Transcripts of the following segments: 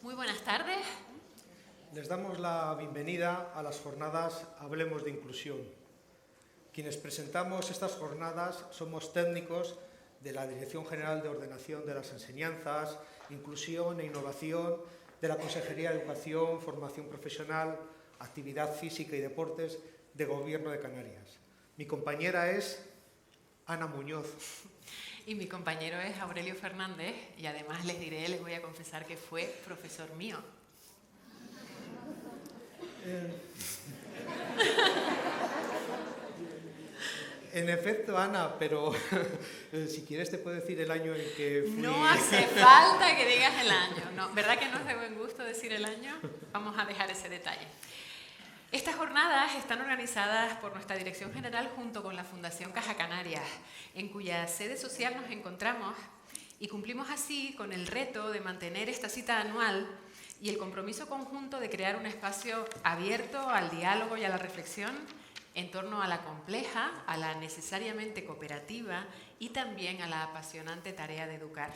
Muy buenas tardes. Les damos la bienvenida a las jornadas Hablemos de Inclusión. Quienes presentamos estas jornadas somos técnicos de la Dirección General de Ordenación de las Enseñanzas, Inclusión e Innovación de la Consejería de Educación, Formación Profesional, Actividad Física y Deportes de Gobierno de Canarias. Mi compañera es Ana Muñoz. Y mi compañero es Aurelio Fernández y además les voy a confesar que fue profesor mío. En efecto, Ana, pero si quieres te puedo decir el año en que fui... No hace falta que digas el año. No, ¿verdad que no es de buen gusto decir el año? Vamos a dejar ese detalle. Estas jornadas están organizadas por nuestra Dirección General junto con la Fundación Caja Canarias, en cuya sede social nos encontramos y cumplimos así con el reto de mantener esta cita anual y el compromiso conjunto de crear un espacio abierto al diálogo y a la reflexión en torno a la compleja, a la necesariamente cooperativa y también a la apasionante tarea de educar.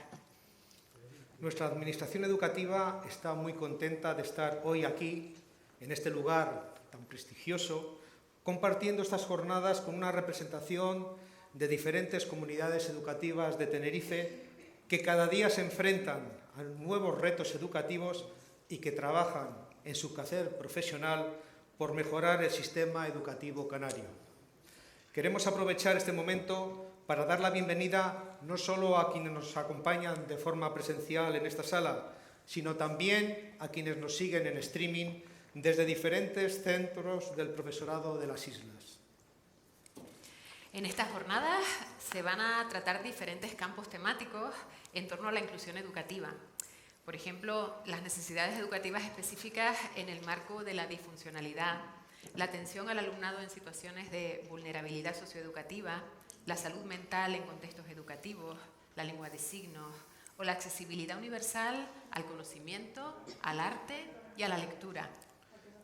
Nuestra Administración Educativa está muy contenta de estar hoy aquí, en este lugar tan prestigioso, compartiendo estas jornadas con una representación de diferentes comunidades educativas de Tenerife que cada día se enfrentan a nuevos retos educativos y que trabajan en su quehacer profesional por mejorar el sistema educativo canario. Queremos aprovechar este momento para dar la bienvenida no solo a quienes nos acompañan de forma presencial en esta sala, sino también a quienes nos siguen en streaming desde diferentes centros del profesorado de las islas. En estas jornadas se van a tratar diferentes campos temáticos en torno a la inclusión educativa. Por ejemplo, las necesidades educativas específicas en el marco de la disfuncionalidad, la atención al alumnado en situaciones de vulnerabilidad socioeducativa, la salud mental en contextos educativos, la lengua de signos o la accesibilidad universal al conocimiento, al arte y a la lectura.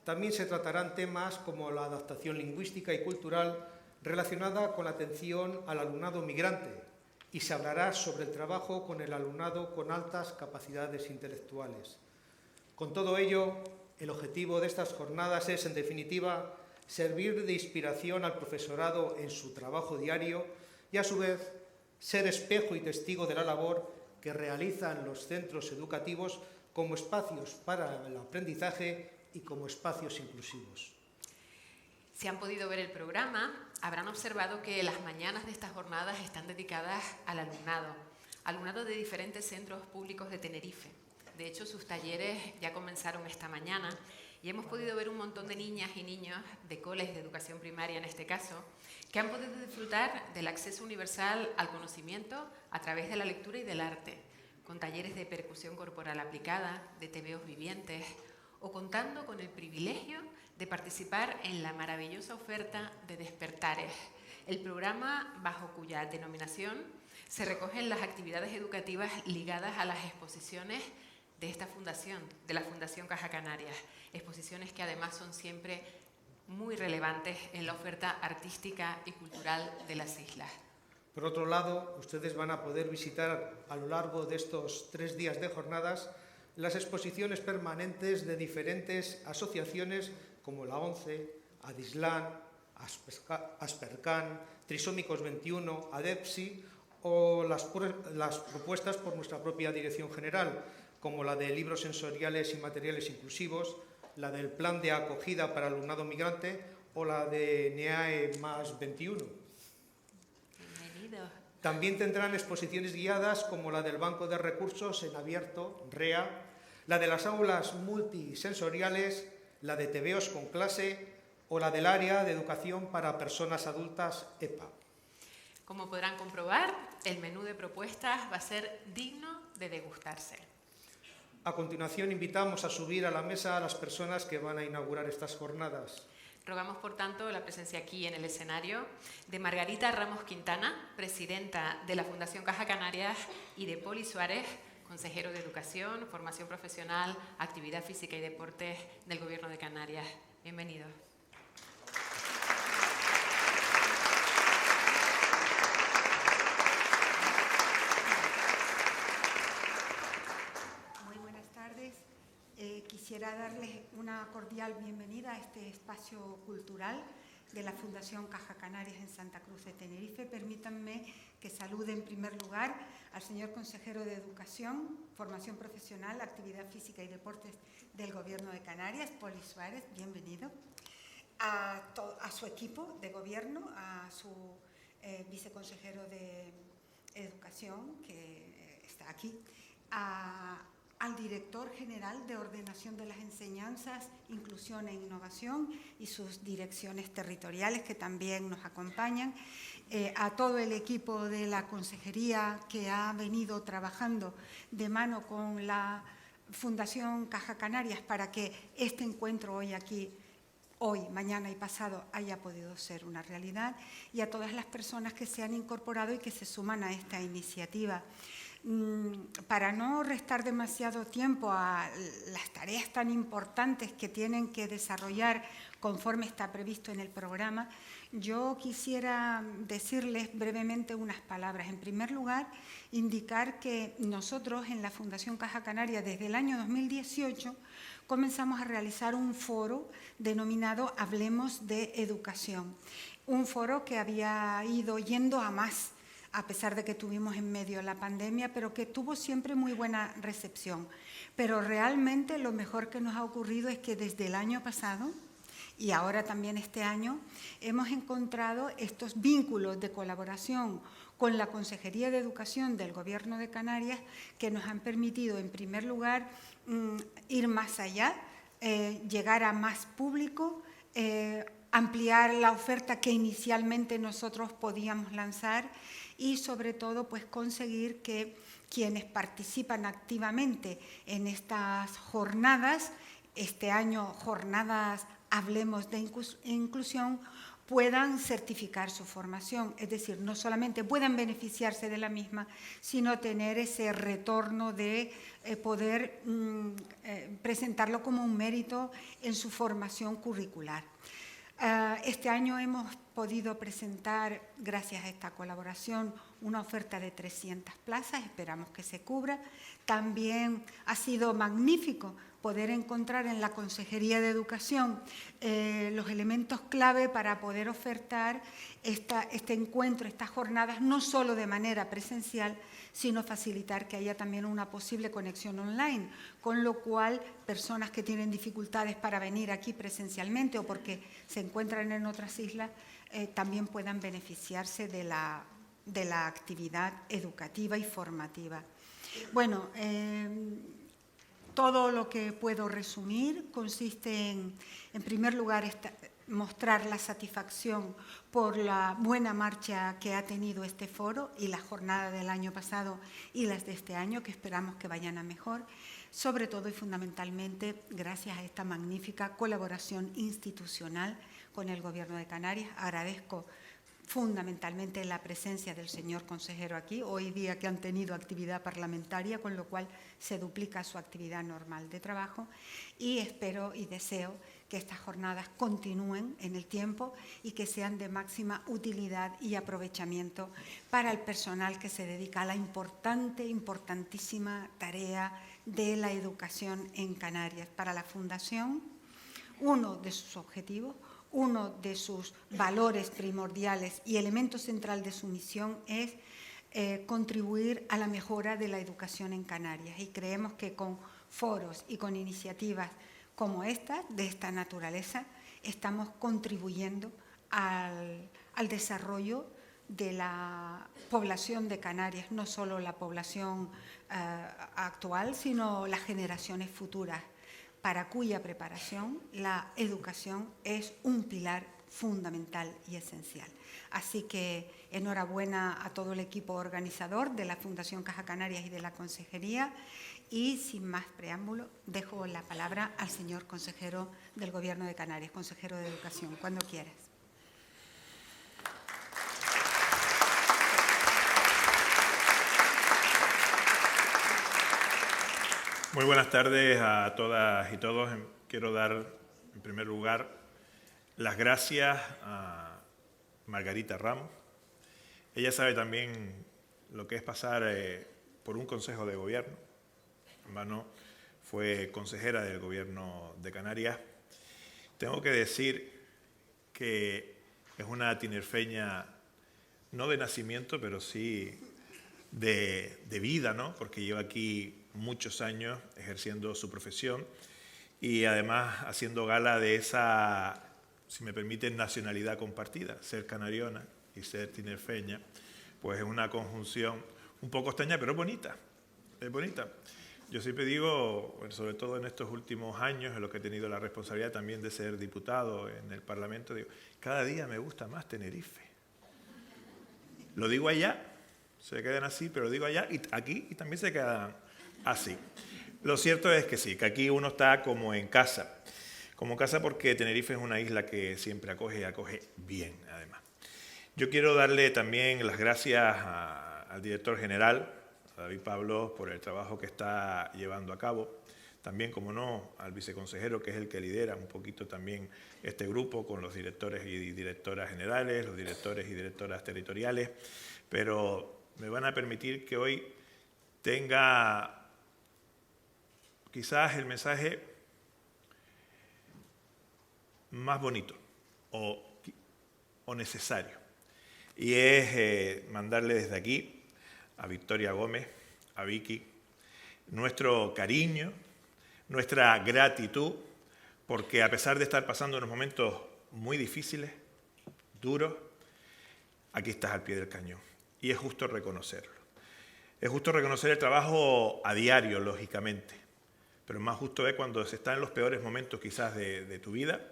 También se tratarán temas como la adaptación lingüística y cultural relacionada con la atención al alumnado migrante y se hablará sobre el trabajo con el alumnado con altas capacidades intelectuales. Con todo ello, el objetivo de estas jornadas es, en definitiva, servir de inspiración al profesorado en su trabajo diario y, a su vez, ser espejo y testigo de la labor que realizan los centros educativos como espacios para el aprendizaje y como espacios inclusivos. Si han podido ver el programa, habrán observado que las mañanas de estas jornadas están dedicadas al alumnado de diferentes centros públicos de Tenerife. De hecho, sus talleres ya comenzaron esta mañana y hemos podido ver un montón de niñas y niños de coles de educación primaria, en este caso, que han podido disfrutar del acceso universal al conocimiento a través de la lectura y del arte, con talleres de percusión corporal aplicada, de tebeos vivientes, o contando con el privilegio de participar en la maravillosa oferta de Despertares, el programa bajo cuya denominación se recogen las actividades educativas ligadas a las exposiciones de esta fundación, de la Fundación Caja Canarias, exposiciones que además son siempre muy relevantes en la oferta artística y cultural de las islas. Por otro lado, ustedes van a poder visitar a lo largo de estos 3 días de jornadas las exposiciones permanentes de diferentes asociaciones como la ONCE, Adislán, Aspercan, Trisómicos 21, ADEPSI o las propuestas por nuestra propia Dirección General, como la de libros sensoriales y materiales inclusivos, la del plan de acogida para alumnado migrante o la de NEAE más 21. Bienvenido. También tendrán exposiciones guiadas como la del Banco de Recursos en Abierto, REA, la de las aulas multisensoriales, la de tebeos con clase o la del área de educación para personas adultas, EPA. Como podrán comprobar, el menú de propuestas va a ser digno de degustarse. A continuación, invitamos a subir a la mesa a las personas que van a inaugurar estas jornadas. Rogamos, por tanto, la presencia aquí en el escenario de Margarita Ramos Quintana, presidenta de la Fundación Caja Canarias, y de Poli Suárez, consejero de Educación, Formación Profesional, Actividad Física y Deportes del Gobierno de Canarias. Bienvenidos. Muy buenas tardes. quisiera darles una cordial bienvenida a este espacio cultural de la Fundación Caja Canarias en Santa Cruz de Tenerife. Permítanme que salude en primer lugar al señor consejero de Educación, Formación Profesional, Actividad Física y Deportes del Gobierno de Canarias, Poli Suárez, bienvenido. A su equipo de gobierno, a su viceconsejero de Educación, que está aquí, al director general de Ordenación de las Enseñanzas, Inclusión e Innovación y sus direcciones territoriales que también nos acompañan, a todo el equipo de la consejería que ha venido trabajando de mano con la Fundación Caja Canarias para que este encuentro hoy aquí, hoy, mañana y pasado haya podido ser una realidad, y a todas las personas que se han incorporado y que se suman a esta iniciativa. Para no restar demasiado tiempo a las tareas tan importantes que tienen que desarrollar conforme está previsto en el programa, yo quisiera decirles brevemente unas palabras. En primer lugar, indicar que nosotros en la Fundación Caja Canaria desde el año 2018 comenzamos a realizar un foro denominado Hablemos de Educación, un foro que había ido yendo a más, a pesar de que tuvimos en medio la pandemia, pero que tuvo siempre muy buena recepción. Pero realmente lo mejor que nos ha ocurrido es que desde el año pasado y ahora también este año hemos encontrado estos vínculos de colaboración con la Consejería de Educación del Gobierno de Canarias que nos han permitido, en primer lugar, ir más allá, llegar a más público, ampliar la oferta que inicialmente nosotros podíamos lanzar y, sobre todo, pues conseguir que quienes participan activamente en estas jornadas, este año jornadas Hablemos de Inclusión, puedan certificar su formación, es decir, no solamente puedan beneficiarse de la misma, sino tener ese retorno de poder presentarlo como un mérito en su formación curricular. Este año hemos podido presentar, gracias a esta colaboración, una oferta de 300 plazas, esperamos que se cubra. También ha sido magnífico poder encontrar en la Consejería de Educación los elementos clave para poder ofertar este encuentro, estas jornadas, no solo de manera presencial, sino facilitar que haya también una posible conexión online, con lo cual personas que tienen dificultades para venir aquí presencialmente o porque se encuentran en otras islas, también puedan beneficiarse de la actividad educativa y formativa. Bueno, todo lo que puedo resumir consiste en primer lugar, mostrar la satisfacción por la buena marcha que ha tenido este foro y la jornada del año pasado y las de este año, que esperamos que vayan a mejor, sobre todo y fundamentalmente gracias a esta magnífica colaboración institucional con el Gobierno de Canarias. Agradezco fundamentalmente la presencia del señor consejero aquí, hoy día que han tenido actividad parlamentaria, con lo cual se duplica su actividad normal de trabajo, y espero y deseo que estas jornadas continúen en el tiempo y que sean de máxima utilidad y aprovechamiento para el personal que se dedica a la importantísima tarea de la educación en Canarias. Para la Fundación, uno de sus objetivos, uno de sus valores primordiales y elemento central de su misión es contribuir a la mejora de la educación en Canarias, y creemos que con foros y con iniciativas como esta, de esta naturaleza, estamos contribuyendo al desarrollo de la población de Canarias, no solo la población actual, sino las generaciones futuras, para cuya preparación la educación es un pilar fundamental y esencial. Así que enhorabuena a todo el equipo organizador de la Fundación Caja Canarias y de la Consejería, y sin más preámbulo dejo la palabra al señor consejero del Gobierno de Canarias, consejero de Educación, cuando quieras. Muy buenas tardes a todas y todos. Quiero dar, en primer lugar, las gracias a Margarita Ramos. Ella sabe también lo que es pasar por un consejo de gobierno. En vano fue consejera del Gobierno de Canarias. Tengo que decir que es una tinerfeña, no de nacimiento, pero sí de vida, ¿no? Porque lleva aquí muchos años ejerciendo su profesión y además haciendo gala de esa, si me permiten, nacionalidad compartida. Ser canariona y ser tinerfeña, pues es una conjunción un poco extraña, pero es bonita. Es bonita. Yo siempre digo, bueno, sobre todo en estos últimos años, en los que he tenido la responsabilidad también de ser diputado en el Parlamento, digo, cada día me gusta más Tenerife. Lo digo allá, se quedan así, pero lo digo allá y aquí y también se quedan así. Lo cierto es que sí, que aquí uno está como en casa. Como casa porque Tenerife es una isla que siempre acoge y acoge bien, además. Yo quiero darle también las gracias al director general, a David Pablo, por el trabajo que está llevando a cabo. También, como no, al viceconsejero, que es el que lidera un poquito también este grupo, con los directores y directoras generales, los directores y directoras territoriales. Pero me van a permitir que hoy tenga quizás el mensaje más bonito o necesario. Y es mandarle desde aquí a Victoria Gómez, a Vicky, nuestro cariño, nuestra gratitud, porque a pesar de estar pasando unos momentos muy difíciles, duros, aquí estás al pie del cañón. Y es justo reconocerlo. Es justo reconocer el trabajo a diario, lógicamente, pero más justo es cuando se está en los peores momentos quizás de tu vida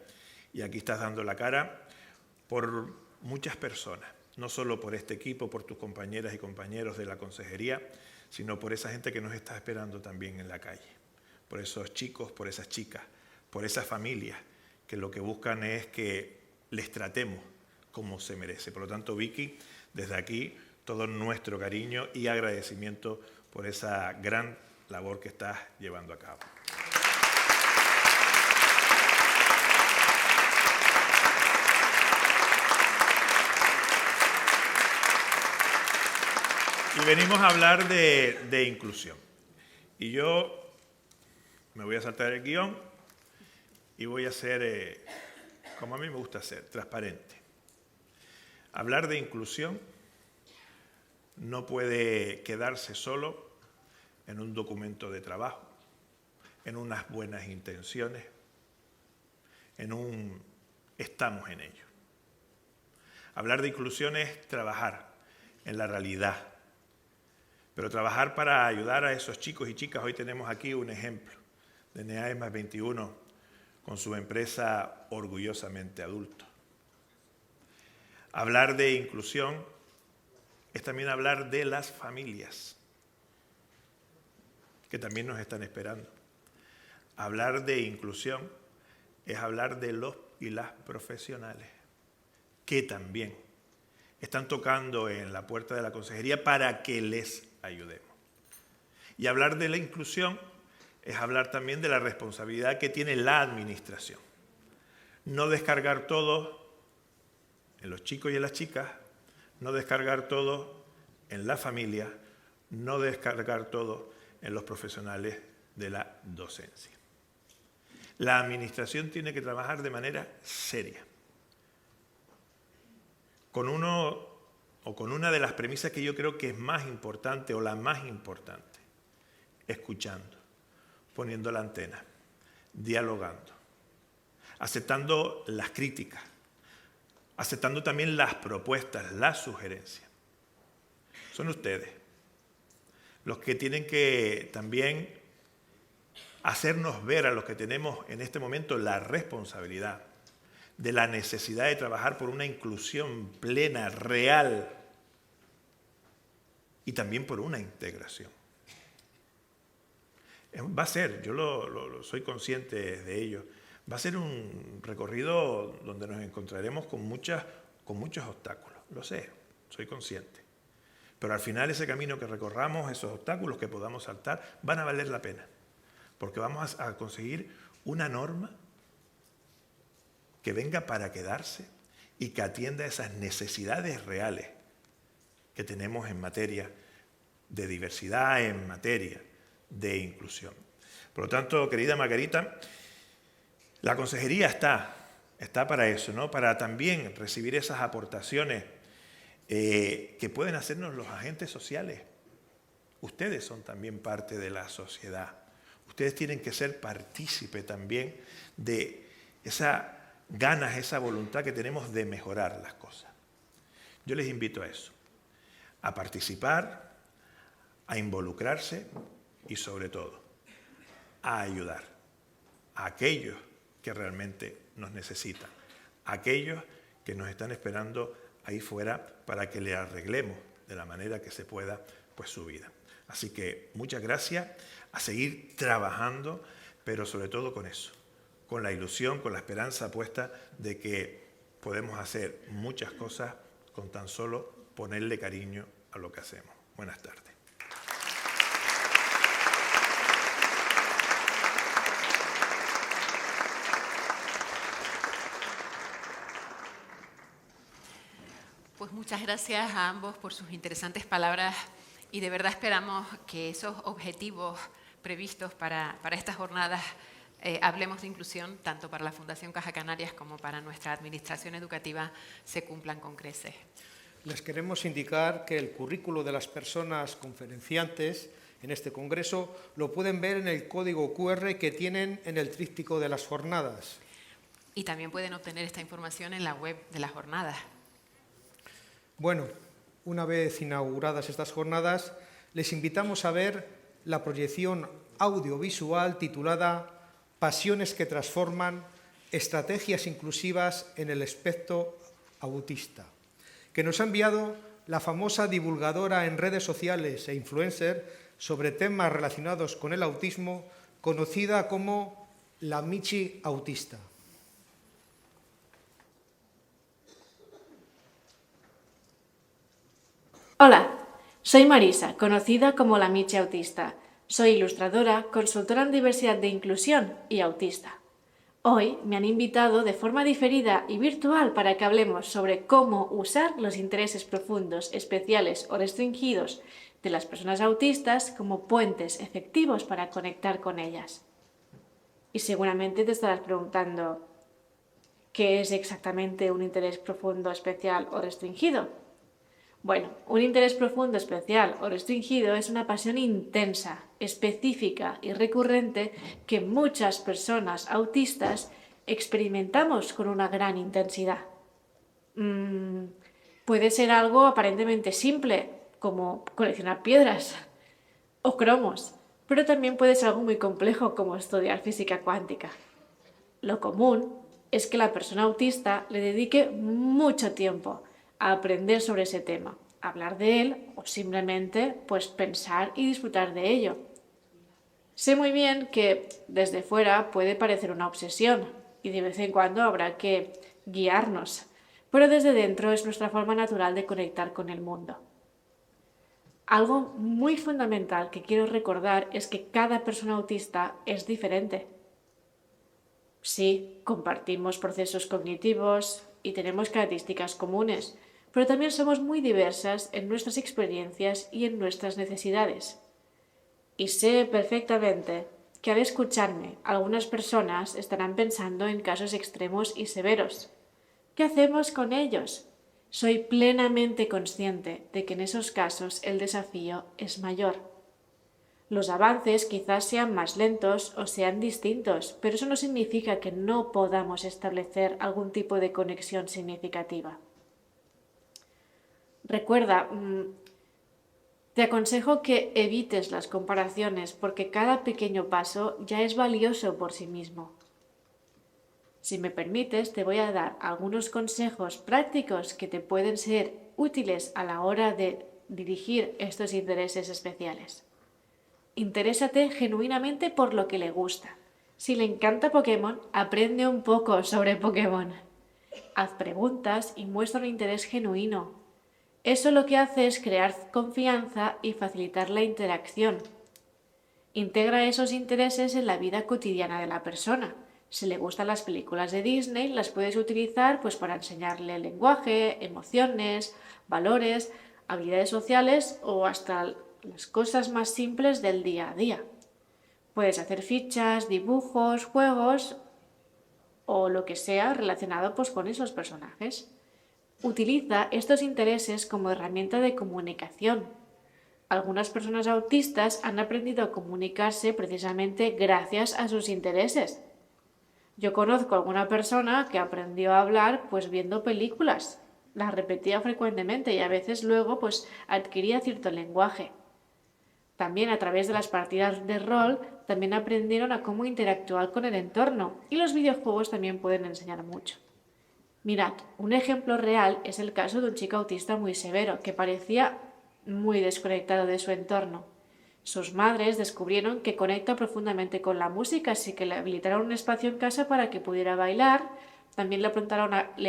y aquí estás dando la cara por muchas personas. No solo por este equipo, por tus compañeras y compañeros de la consejería, sino por esa gente que nos está esperando también en la calle. Por esos chicos, por esas chicas, por esas familias que lo que buscan es que les tratemos como se merece. Por lo tanto, Vicky, desde aquí, todo nuestro cariño y agradecimiento por esa gran labor que estás llevando a cabo. Y venimos a hablar de inclusión. Y yo me voy a saltar el guión y voy a ser, como a mí me gusta ser, transparente. Hablar de inclusión no puede quedarse solo en un documento de trabajo, en unas buenas intenciones, en un estamos en ello. Hablar de inclusión es trabajar en la realidad. Pero trabajar para ayudar a esos chicos y chicas, hoy tenemos aquí un ejemplo de NEAE 21 con su empresa Orgullosamente Adulto. Hablar de inclusión es también hablar de las familias, que también nos están esperando. Hablar de inclusión es hablar de los y las profesionales, que también están tocando en la puerta de la consejería para que les ayudemos. Y hablar de la inclusión es hablar también de la responsabilidad que tiene la administración. No descargar todo en los chicos y en las chicas, no descargar todo en la familia, no descargar todo en los profesionales de la docencia. La administración tiene que trabajar de manera seria, con una de las premisas que yo creo que es más importante o la más importante, escuchando, poniendo la antena, dialogando, aceptando las críticas, aceptando también las propuestas, las sugerencias. Son ustedes los que tienen que también hacernos ver a los que tenemos en este momento la responsabilidad de la necesidad de trabajar por una inclusión plena, real, y también por una integración. Va a ser, yo soy consciente de ello, va a ser un recorrido donde nos encontraremos con muchos obstáculos, lo sé, soy consciente. Pero al final ese camino que recorramos, esos obstáculos que podamos saltar, van a valer la pena, porque vamos a conseguir una norma que venga para quedarse y que atienda esas necesidades reales que tenemos en materia de diversidad, en materia de inclusión. Por lo tanto, querida Margarita, la consejería está para eso, ¿no? Para también recibir esas aportaciones que pueden hacernos los agentes sociales. Ustedes son también parte de la sociedad. Ustedes tienen que ser partícipe también de esas ganas, esa voluntad que tenemos de mejorar las cosas. Yo les invito a eso, a participar, a involucrarse y sobre todo a ayudar a aquellos que realmente nos necesitan, a aquellos que nos están esperando ahí fuera para que le arreglemos de la manera que se pueda pues su vida. Así que muchas gracias, a seguir trabajando, pero sobre todo con eso, con la ilusión, con la esperanza puesta de que podemos hacer muchas cosas con tan solo ponerle cariño a lo que hacemos. Buenas tardes. Pues muchas gracias a ambos por sus interesantes palabras y de verdad esperamos que esos objetivos previstos para estas jornadas Hablemos de Inclusión, tanto para la Fundación Caja Canarias como para nuestra administración educativa, se cumplan con creces. Les queremos indicar que el currículo de las personas conferenciantes en este congreso lo pueden ver en el código QR que tienen en el tríptico de las jornadas. Y también pueden obtener esta información en la web de las jornadas. Bueno, una vez inauguradas estas jornadas, les invitamos a ver la proyección audiovisual titulada Pasiones que transforman, estrategias inclusivas en el espectro autista, que nos ha enviado la famosa divulgadora en redes sociales e influencer sobre temas relacionados con el autismo, conocida como la Michi Autista. Hola, soy Marisa, conocida como la Michi Autista. Soy ilustradora, consultora en diversidad de inclusión y autista. Hoy me han invitado de forma diferida y virtual para que hablemos sobre cómo usar los intereses profundos, especiales o restringidos de las personas autistas como puentes efectivos para conectar con ellas. Y seguramente te estarás preguntando, ¿qué es exactamente un interés profundo, especial o restringido? Bueno, un interés profundo, especial o restringido es una pasión intensa, específica y recurrente que muchas personas autistas experimentamos con una gran intensidad. Puede ser algo aparentemente simple, como coleccionar piedras o cromos, pero también puede ser algo muy complejo, como estudiar física cuántica. Lo común es que la persona autista le dedique mucho tiempo a aprender sobre ese tema, hablar de él o simplemente pues pensar y disfrutar de ello. Sé muy bien que desde fuera puede parecer una obsesión y de vez en cuando habrá que guiarnos, pero desde dentro es nuestra forma natural de conectar con el mundo. Algo muy fundamental que quiero recordar es que cada persona autista es diferente. Sí, compartimos procesos cognitivos y tenemos características comunes, pero también somos muy diversas en nuestras experiencias y en nuestras necesidades. Y sé perfectamente que al escucharme, algunas personas estarán pensando en casos extremos y severos. ¿Qué hacemos con ellos? Soy plenamente consciente de que en esos casos el desafío es mayor. Los avances quizás sean más lentos o sean distintos, pero eso no significa que no podamos establecer algún tipo de conexión significativa. Recuerda, te aconsejo que evites las comparaciones porque cada pequeño paso ya es valioso por sí mismo. Si me permites, te voy a dar algunos consejos prácticos que te pueden ser útiles a la hora de dirigir estos intereses especiales. Interésate genuinamente por lo que le gusta. Si le encanta Pokémon, aprende un poco sobre Pokémon. Haz preguntas y muestra un interés genuino. Eso lo que hace es crear confianza y facilitar la interacción. Integra esos intereses en la vida cotidiana de la persona. Si le gustan las películas de Disney, las puedes utilizar pues, para enseñarle lenguaje, emociones, valores, habilidades sociales o hasta las cosas más simples del día a día. Puedes hacer fichas, dibujos, juegos o lo que sea relacionado pues, con esos personajes. Utiliza estos intereses como herramienta de comunicación. Algunas personas autistas han aprendido a comunicarse precisamente gracias a sus intereses. Yo conozco a alguna persona que aprendió a hablar pues viendo películas. Las repetía frecuentemente y a veces luego pues adquiría cierto lenguaje. También a través de las partidas de rol también aprendieron a cómo interactuar con el entorno y los videojuegos también pueden enseñar mucho. Mirad, un ejemplo real es el caso de un chico autista muy severo que parecía muy desconectado de su entorno. Sus madres descubrieron que conecta profundamente con la música, así que le habilitaron un espacio en casa para que pudiera bailar. También le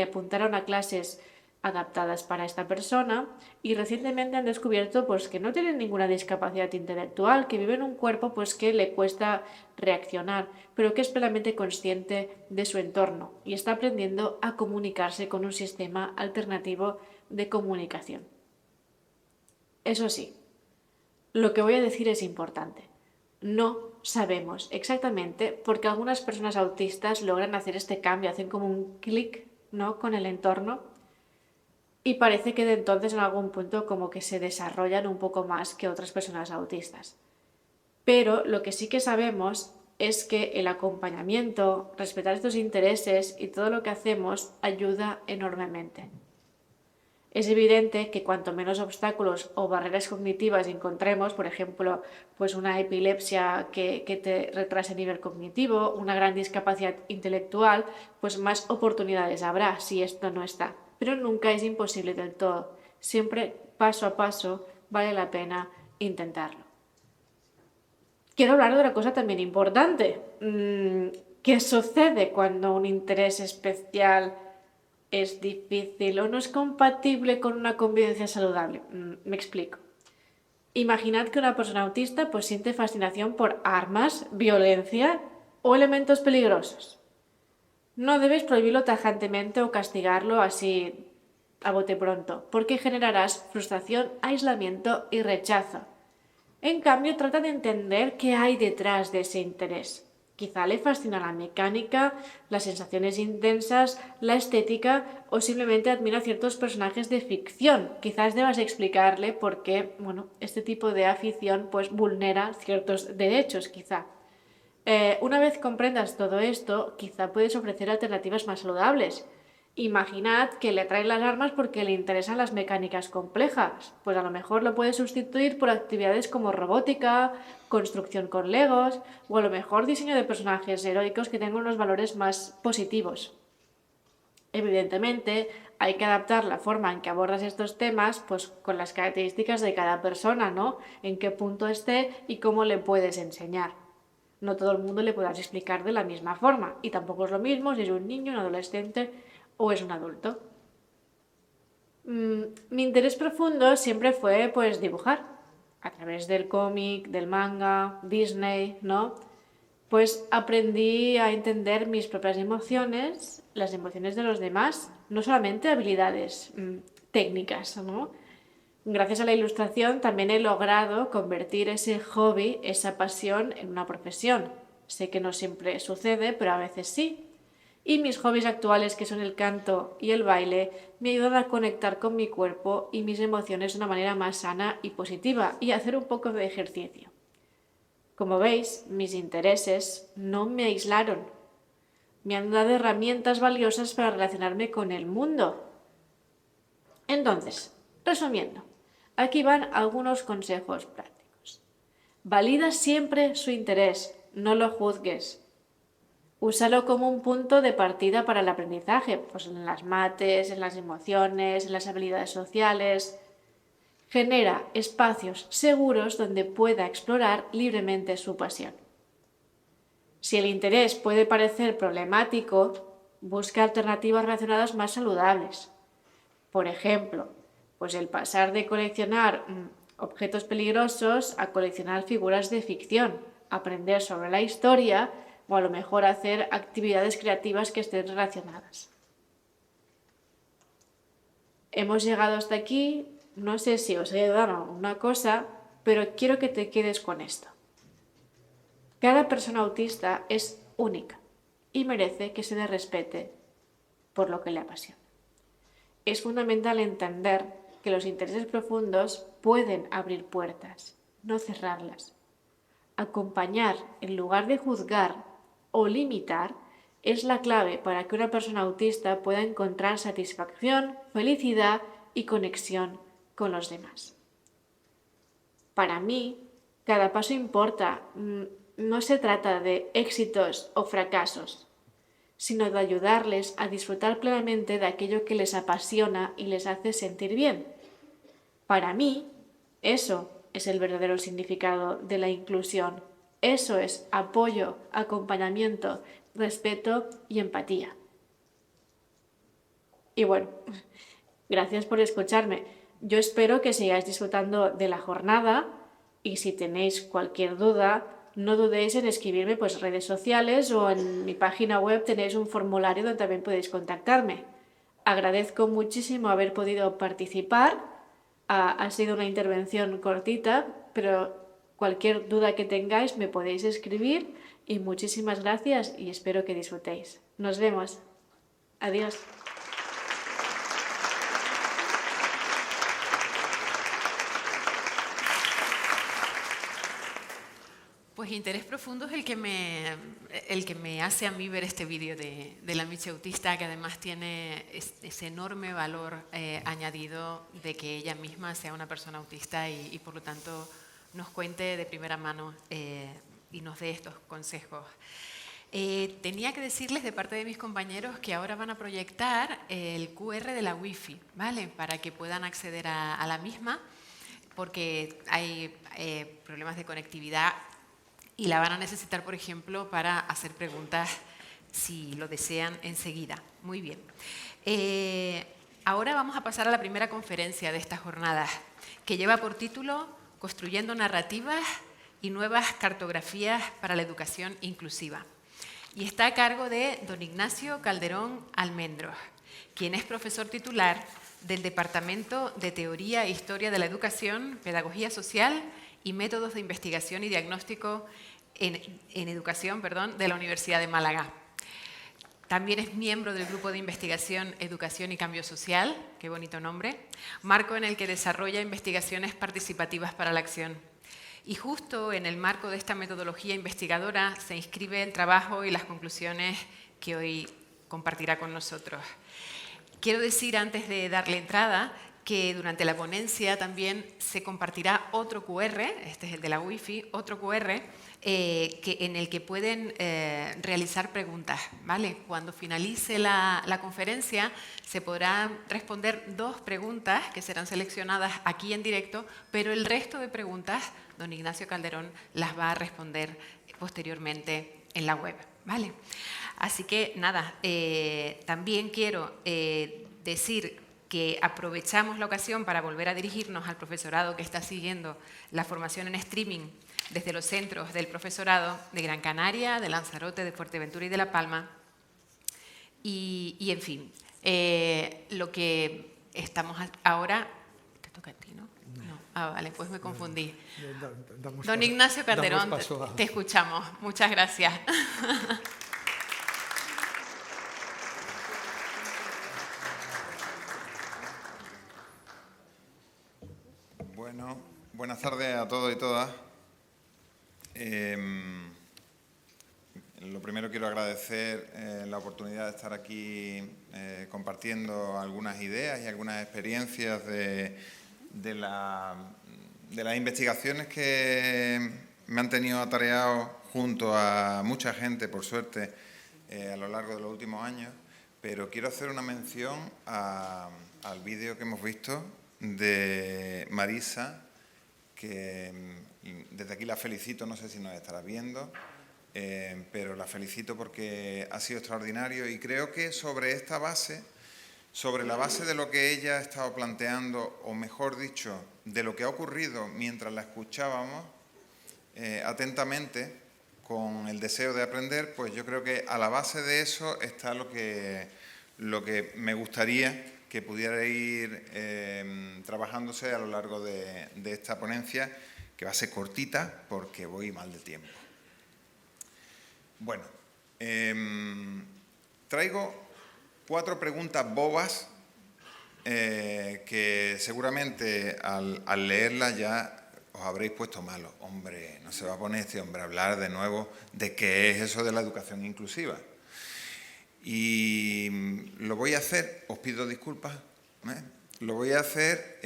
apuntaron a clases adaptadas para esta persona y recientemente han descubierto pues, que no tiene ninguna discapacidad intelectual, que vive en un cuerpo pues, que le cuesta reaccionar, pero que es plenamente consciente de su entorno y está aprendiendo a comunicarse con un sistema alternativo de comunicación. Eso sí, lo que voy a decir es importante. No sabemos exactamente por qué algunas personas autistas logran hacer este cambio, hacen como un clic, ¿no?, con el entorno y parece que de entonces en algún punto como que se desarrollan un poco más que otras personas autistas. Pero lo que sí que sabemos es que el acompañamiento, respetar estos intereses y todo lo que hacemos ayuda enormemente. Es evidente que cuanto menos obstáculos o barreras cognitivas encontremos, por ejemplo, pues una epilepsia que te retrase a nivel cognitivo, una gran discapacidad intelectual, pues más oportunidades habrá si esto no está. Pero nunca es imposible del todo. Siempre, paso a paso, vale la pena intentarlo. Quiero hablar de una cosa también importante. ¿Qué sucede cuando un interés especial es difícil o no es compatible con una convivencia saludable? Me explico. Imaginad que una persona autista pues siente fascinación por armas, violencia o elementos peligrosos. No debes prohibirlo tajantemente o castigarlo así a bote pronto, porque generarás frustración, aislamiento y rechazo. En cambio, trata de entender qué hay detrás de ese interés. Quizá le fascina la mecánica, las sensaciones intensas, la estética o simplemente admira ciertos personajes de ficción. Quizás debas explicarle por qué, este tipo de afición pues vulnera ciertos derechos, quizá. Una vez comprendas todo esto, quizá puedes ofrecer alternativas más saludables. Imaginad que le atraen las armas porque le interesan las mecánicas complejas. Pues a lo mejor lo puedes sustituir por actividades como robótica, construcción con legos o a lo mejor diseño de personajes heroicos que tengan unos valores más positivos. Evidentemente, hay que adaptar la forma en que abordas estos temas pues con las características de cada persona, ¿no? En qué punto esté y cómo le puedes enseñar. No todo el mundo le podrás explicar de la misma forma y tampoco es lo mismo si es un niño, un adolescente o es un adulto. Mi interés profundo siempre fue pues dibujar a través del cómic, del manga, Disney, ¿no? Pues aprendí a entender mis propias emociones, las emociones de los demás, no solamente habilidades técnicas, ¿no? Gracias a la ilustración también he logrado convertir ese hobby, esa pasión, en una profesión. Sé que no siempre sucede, pero a veces sí. Y mis hobbies actuales, que son el canto y el baile, me ayudan a conectar con mi cuerpo y mis emociones de una manera más sana y positiva y a hacer un poco de ejercicio. Como veis, mis intereses no me aislaron. Me han dado herramientas valiosas para relacionarme con el mundo. Entonces, resumiendo, aquí van algunos consejos prácticos. Valida siempre su interés, no lo juzgues. Úsalo como un punto de partida para el aprendizaje, pues en las mates, en las emociones, en las habilidades sociales. Genera espacios seguros donde pueda explorar libremente su pasión. Si el interés puede parecer problemático, busca alternativas relacionadas más saludables. Por ejemplo, pues el pasar de coleccionar objetos peligrosos a coleccionar figuras de ficción, aprender sobre la historia o a lo mejor hacer actividades creativas que estén relacionadas. Hemos llegado hasta aquí, no sé si os he ayudado en alguna cosa, pero quiero que te quedes con esto. Cada persona autista es única y merece que se le respete por lo que le apasiona. Es fundamental entender que los intereses profundos pueden abrir puertas, no cerrarlas. Acompañar en lugar de juzgar o limitar es la clave para que una persona autista pueda encontrar satisfacción, felicidad y conexión con los demás. Para mí, cada paso importa. No se trata de éxitos o fracasos, sino de ayudarles a disfrutar plenamente de aquello que les apasiona y les hace sentir bien. Para mí, eso es el verdadero significado de la inclusión. Eso es apoyo, acompañamiento, respeto y empatía. Y bueno, gracias por escucharme. Yo espero que sigáis disfrutando de la jornada y si tenéis cualquier duda, no dudéis en escribirme pues redes sociales o en mi página web tenéis un formulario donde también podéis contactarme. Agradezco muchísimo haber podido participar. Ha sido una intervención cortita, pero cualquier duda que tengáis me podéis escribir y muchísimas gracias y espero que disfrutéis. Nos vemos. Adiós. Pues interés profundo es el que me hace a mí ver este vídeo de la Michi autista, que además tiene ese enorme valor añadido de que ella misma sea una persona autista y por lo tanto nos cuente de primera mano y nos dé estos consejos. Tenía que decirles de parte de mis compañeros que ahora van a proyectar el QR de la Wi-Fi, ¿vale? Para que puedan acceder a la misma, porque hay problemas de conectividad y la van a necesitar, por ejemplo, para hacer preguntas si lo desean enseguida. Muy bien. Ahora vamos a pasar a la primera conferencia de esta jornada, que lleva por título Construyendo narrativas y nuevas cartografías para la educación inclusiva. Y está a cargo de don Ignacio Calderón Almendros, quien es profesor titular del Departamento de Teoría e Historia de la Educación, Pedagogía Social y Métodos de Investigación y Diagnóstico en Educación, de la Universidad de Málaga. También es miembro del Grupo de Investigación Educación y Cambio Social, qué bonito nombre, marco en el que desarrolla investigaciones participativas para la acción. Y justo en el marco de esta metodología investigadora se inscribe el trabajo y las conclusiones que hoy compartirá con nosotros. Quiero decir, antes de darle entrada, que durante la ponencia también se compartirá otro QR, este es el de la Wi-Fi, otro QR en el que pueden realizar preguntas, ¿vale? Cuando finalice la conferencia se podrán responder 2 preguntas que serán seleccionadas aquí en directo, pero el resto de preguntas don Ignacio Calderón las va a responder posteriormente en la web, ¿vale? Así que nada, también quiero decir que aprovechamos la ocasión para volver a dirigirnos al profesorado que está siguiendo la formación en streaming desde los centros del profesorado de Gran Canaria, de Lanzarote, de Fuerteventura y de La Palma. Y en fin, lo que estamos ahora... ¿Te toca a ti, no? No. Ah, vale, pues me confundí. Don Ignacio Calderón, te escuchamos. Muchas gracias. Bueno, buenas tardes a todos y todas. Lo primero quiero agradecer la oportunidad de estar aquí compartiendo algunas ideas y algunas experiencias de las investigaciones que me han tenido atareado junto a mucha gente, por suerte, a lo largo de los últimos años. Pero quiero hacer una mención al vídeo que hemos visto de Marisa, que desde aquí la felicito, no sé si nos estará viendo, pero la felicito porque ha sido extraordinario y creo que sobre esta base, sobre la base de lo que ella ha estado planteando, o mejor dicho, de lo que ha ocurrido mientras la escuchábamos atentamente, con el deseo de aprender, pues yo creo que a la base de eso está lo que me gustaría que pudiera ir trabajándose a lo largo de esta ponencia, que va a ser cortita porque voy mal de tiempo. Bueno, traigo 4 preguntas bobas que seguramente al leerlas ya os habréis puesto malos. Hombre, no se va a poner este hombre a hablar de nuevo de qué es eso de la educación inclusiva. Y lo voy a hacer, os pido disculpas, lo voy a hacer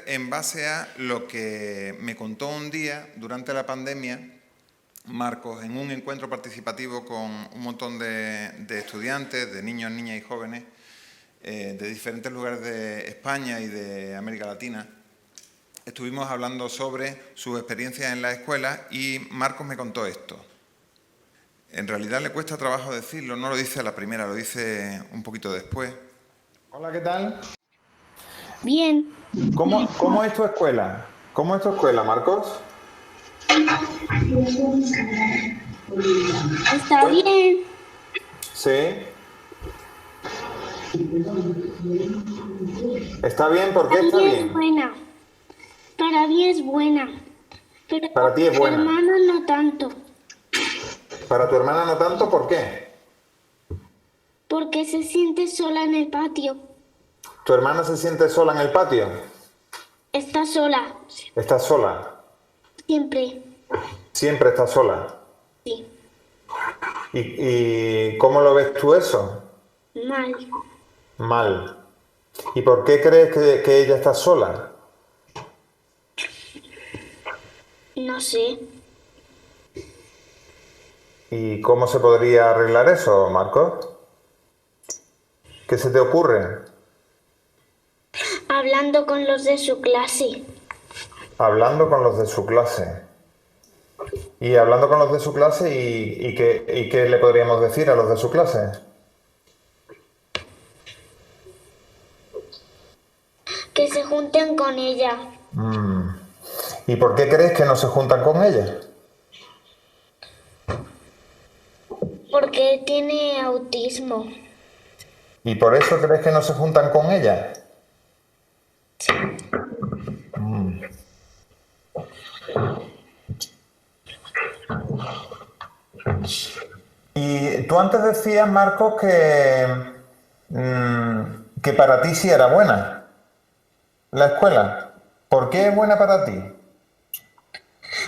en base a lo que me contó un día durante la pandemia Marcos en un encuentro participativo con un montón de estudiantes, de niños, niñas y jóvenes de diferentes lugares de España y de América Latina. Estuvimos hablando sobre sus experiencias en la escuela y Marcos me contó esto. En realidad le cuesta trabajo decirlo, no lo dice a la primera, lo dice un poquito después. Hola, ¿qué tal? Bien. ¿Cómo es tu escuela? ¿Cómo es tu escuela, Marcos? Está bien. Sí. ¿Está bien? ¿Por qué está Para mí es bien? buena. Para mí es buena. Pero Para ti es mi buena. hermana no tanto. Para tu hermana no tanto, ¿por qué? Porque se siente sola en el patio. ¿Tu hermana se siente sola en el patio? Está sola. ¿Estás sola? Siempre. Siempre estás sola. Sí. ¿Y cómo lo ves tú eso? Mal. Mal. ¿Y por qué crees que ella está sola? No sé. ¿Y cómo se podría arreglar eso, Marcos? ¿Qué se te ocurre? Hablando con los de su clase. Hablando con los de su clase. Y hablando con los de su clase, ¿y qué le podríamos decir a los de su clase? Que se junten con ella. ¿Y por qué crees que no se juntan con ella? Porque tiene autismo. ¿Y por eso crees que no se juntan con ella? Y tú antes decías, Marcos, que para ti sí era buena la escuela. ¿Por qué es buena para ti?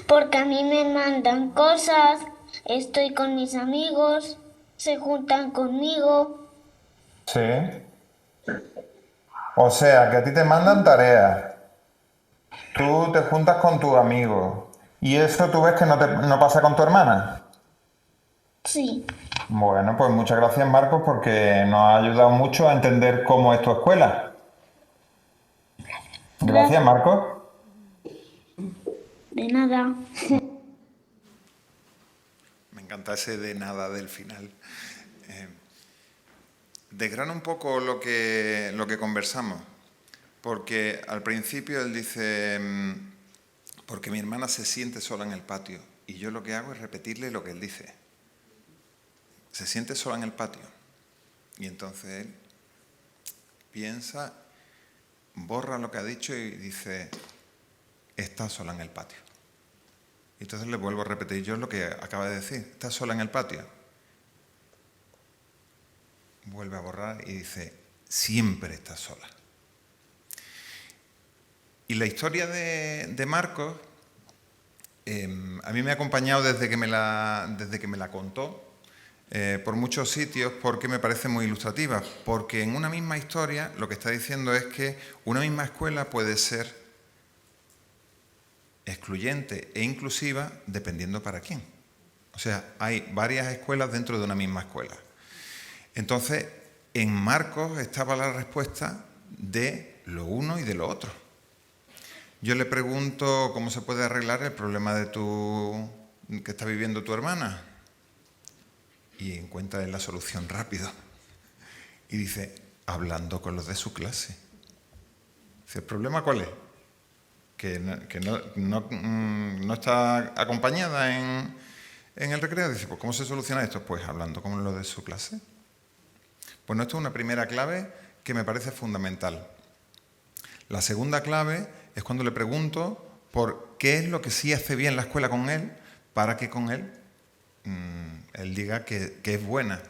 Porque a mí me mandan cosas, estoy con mis amigos, se juntan conmigo. Sí. O sea, que a ti te mandan tareas. Tú te juntas con tus amigos. ¿Y eso tú ves que no pasa con tu hermana? Sí. Bueno, pues muchas gracias, Marcos, porque nos ha ayudado mucho a entender cómo es tu escuela. Gracias, Marcos. De nada. Me encanta ese de nada del final. Desgrana un poco lo que conversamos, porque al principio él dice, porque mi hermana se siente sola en el patio, y yo lo que hago es repetirle lo que él dice. Se siente sola en el patio. Y entonces él piensa, borra lo que ha dicho y dice, está sola en el patio. Y entonces le vuelvo a repetir yo lo que acaba de decir, está sola en el patio. Vuelve a borrar y dice, siempre está sola. Y la historia de Marcos a mí me ha acompañado desde que me la contó por muchos sitios, porque me parece muy ilustrativa, porque en una misma historia lo que está diciendo es que una misma escuela puede ser excluyente e inclusiva dependiendo para quién. O sea, hay varias escuelas dentro de una misma escuela. Entonces, en Marcos estaba la respuesta de lo uno y de lo otro. Yo le pregunto cómo se puede arreglar el problema que está viviendo tu hermana. Y encuentra la solución rápido. Y dice, hablando con los de su clase. Dice, ¿el problema cuál es? Que no está acompañada en el recreo. Dice, pues ¿cómo se soluciona esto? Pues hablando con los de su clase. Bueno, esto es una primera clave que me parece fundamental. La segunda clave es cuando le pregunto por qué es lo que sí hace bien la escuela con él, para que con él él diga que es buena.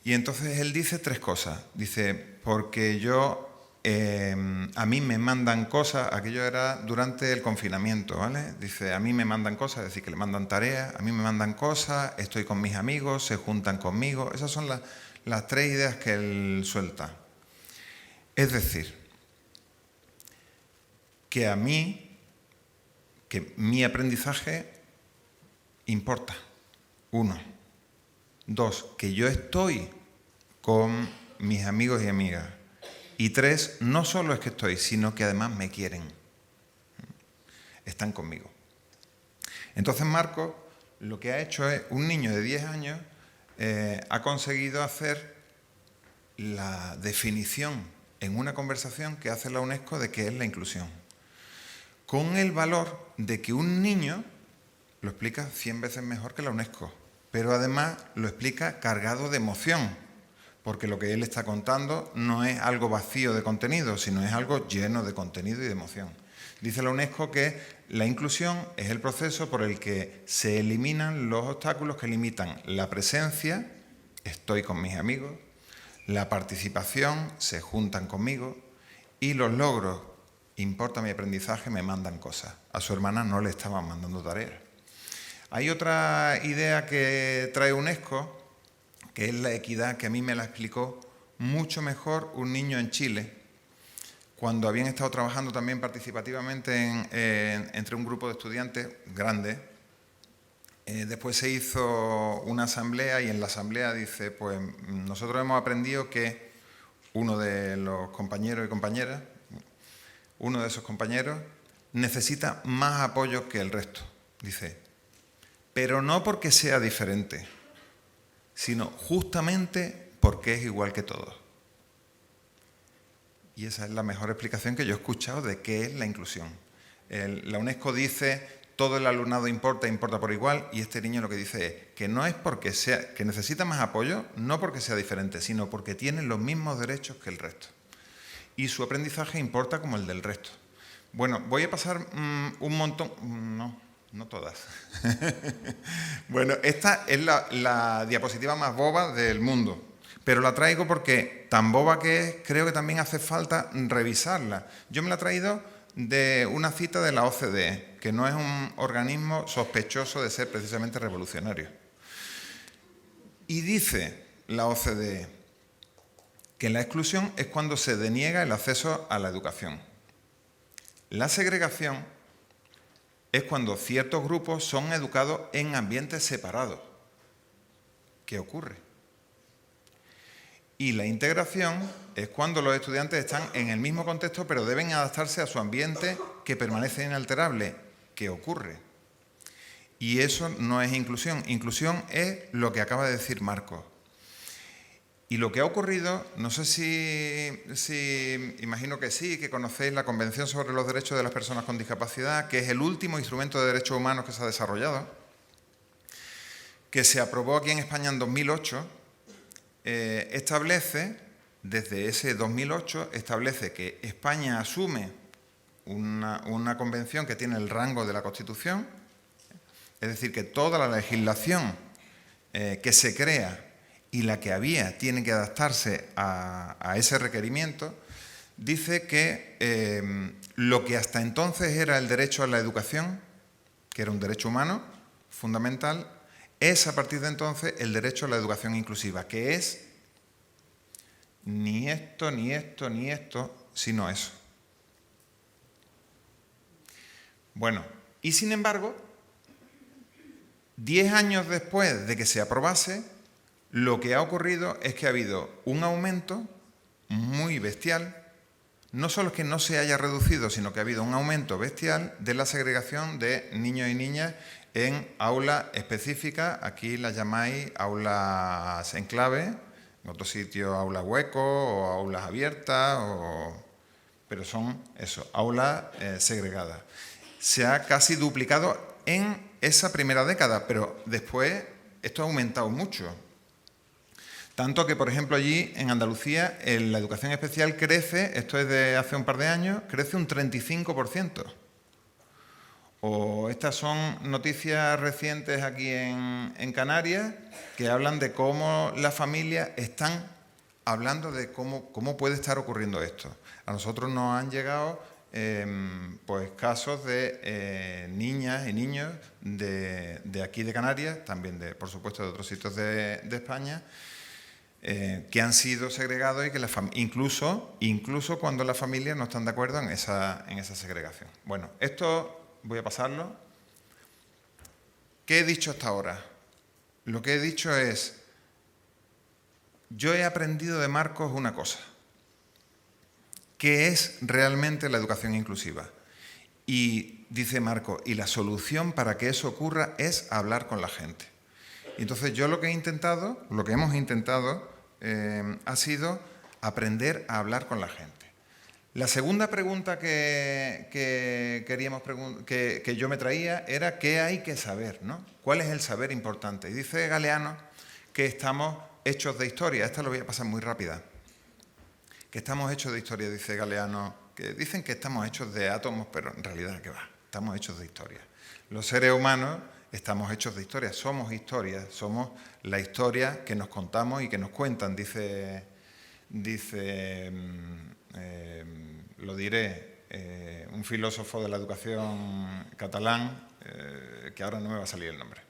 Y entonces él dice 3 cosas. Dice, porque a mí me mandan cosas, aquello era durante el confinamiento, ¿vale? Dice, a mí me mandan cosas, es decir, que le mandan tareas, a mí me mandan cosas, estoy con mis amigos, se juntan conmigo. Esas son las 3 ideas que él suelta. Es decir, que a mí, que mi aprendizaje importa. 1. 2, que yo estoy con mis amigos y amigas. Y 3, no solo es que estoy, sino que además me quieren. Están conmigo. Entonces Marcos lo que ha hecho es, un niño de 10 años ha conseguido hacer la definición en una conversación que hace la UNESCO de qué es la inclusión. Con el valor de que un niño lo explica 100 veces mejor que la UNESCO. Pero además lo explica cargado de emoción, porque lo que él está contando no es algo vacío de contenido, sino es algo lleno de contenido y de emoción. Dice la UNESCO que la inclusión es el proceso por el que se eliminan los obstáculos que limitan la presencia, estoy con mis amigos, la participación, se juntan conmigo, y los logros, importa mi aprendizaje, me mandan cosas. A su hermana no le estaban mandando tareas. Hay otra idea que trae UNESCO, que es la equidad, que a mí me la explicó mucho mejor un niño en Chile, cuando habían estado trabajando también participativamente entre un grupo de estudiantes grandes. Después se hizo una asamblea y en la asamblea dice, pues nosotros hemos aprendido que uno de los compañeros y compañeras, uno de esos compañeros necesita más apoyo que el resto, dice, pero no porque sea diferente, sino justamente porque es igual que todos. Y esa es la mejor explicación que yo he escuchado de qué es la inclusión. La UNESCO dice, todo el alumnado importa por igual, y este niño lo que dice es que no es porque que necesita más apoyo, no porque sea diferente, sino porque tiene los mismos derechos que el resto. Y su aprendizaje importa como el del resto. Bueno, voy a pasar un montón... No todas. Bueno, esta es la diapositiva más boba del mundo, pero la traigo porque, tan boba que es, creo que también hace falta revisarla. Yo me la he traído de una cita de la OCDE, que no es un organismo sospechoso de ser precisamente revolucionario. Y dice la OCDE que la exclusión es cuando se deniega el acceso a la educación. La segregación es cuando ciertos grupos son educados en ambientes separados. ¿Qué ocurre? Y la integración es cuando los estudiantes están en el mismo contexto, pero deben adaptarse a su ambiente que permanece inalterable. ¿Qué ocurre? Y eso no es inclusión. Inclusión es lo que acaba de decir Marcos. Y lo que ha ocurrido, no sé si imagino que sí, que conocéis la Convención sobre los Derechos de las Personas con Discapacidad, que es el último instrumento de derechos humanos que se ha desarrollado, que se aprobó aquí en España en 2008, establece, desde ese 2008, establece que España asume una convención que tiene el rango de la Constitución, es decir, que toda la legislación que se crea y la que había tiene que adaptarse a ese requerimiento. Dice que lo que hasta entonces era el derecho a la educación, que era un derecho humano fundamental, es a partir de entonces el derecho a la educación inclusiva, que es ni esto, ni esto, ni esto, sino eso. Bueno, y sin embargo, 10 años después de que se aprobase, lo que ha ocurrido es que ha habido un aumento muy bestial. No solo es que no se haya reducido, sino que ha habido un aumento bestial de la segregación de niños y niñas en aulas específicas. Aquí las llamáis aulas enclave, en otro sitio aulas hueco o aulas abiertas, pero son eso, aulas segregadas. Se ha casi duplicado en esa primera década, pero después esto ha aumentado mucho. Tanto que, por ejemplo, allí en Andalucía la educación especial crece, esto es de hace un par de años, crece un 35%. o estas son noticias recientes aquí en Canarias que hablan de cómo las familias están hablando de cómo puede estar ocurriendo esto. A nosotros nos han llegado pues casos de niñas y niños de aquí de Canarias, también por supuesto de otros sitios de España, que han sido segregados y que incluso cuando las familias no están de acuerdo en esa segregación. Bueno, esto voy a pasarlo. ¿Qué he dicho hasta ahora? Lo que he dicho es, yo he aprendido de Marcos una cosa, ¿qué es realmente la educación inclusiva? Y dice Marcos, y la solución para que eso ocurra es hablar con la gente. Y entonces yo lo que hemos intentado ha sido aprender a hablar con la gente. La segunda pregunta que yo me traía era ¿qué hay que saber, ¿no? ¿Cuál es el saber importante? Y dice Galeano que estamos hechos de historia. Esta lo voy a pasar muy rápida. Que estamos hechos de historia, dice Galeano, que dicen que estamos hechos de átomos, pero en realidad, ¿qué va? Estamos hechos de historia. Los seres humanos estamos hechos de historia, somos la historia que nos contamos y que nos cuentan, lo diré, un filósofo de la educación catalán, que ahora no me va a salir el nombre.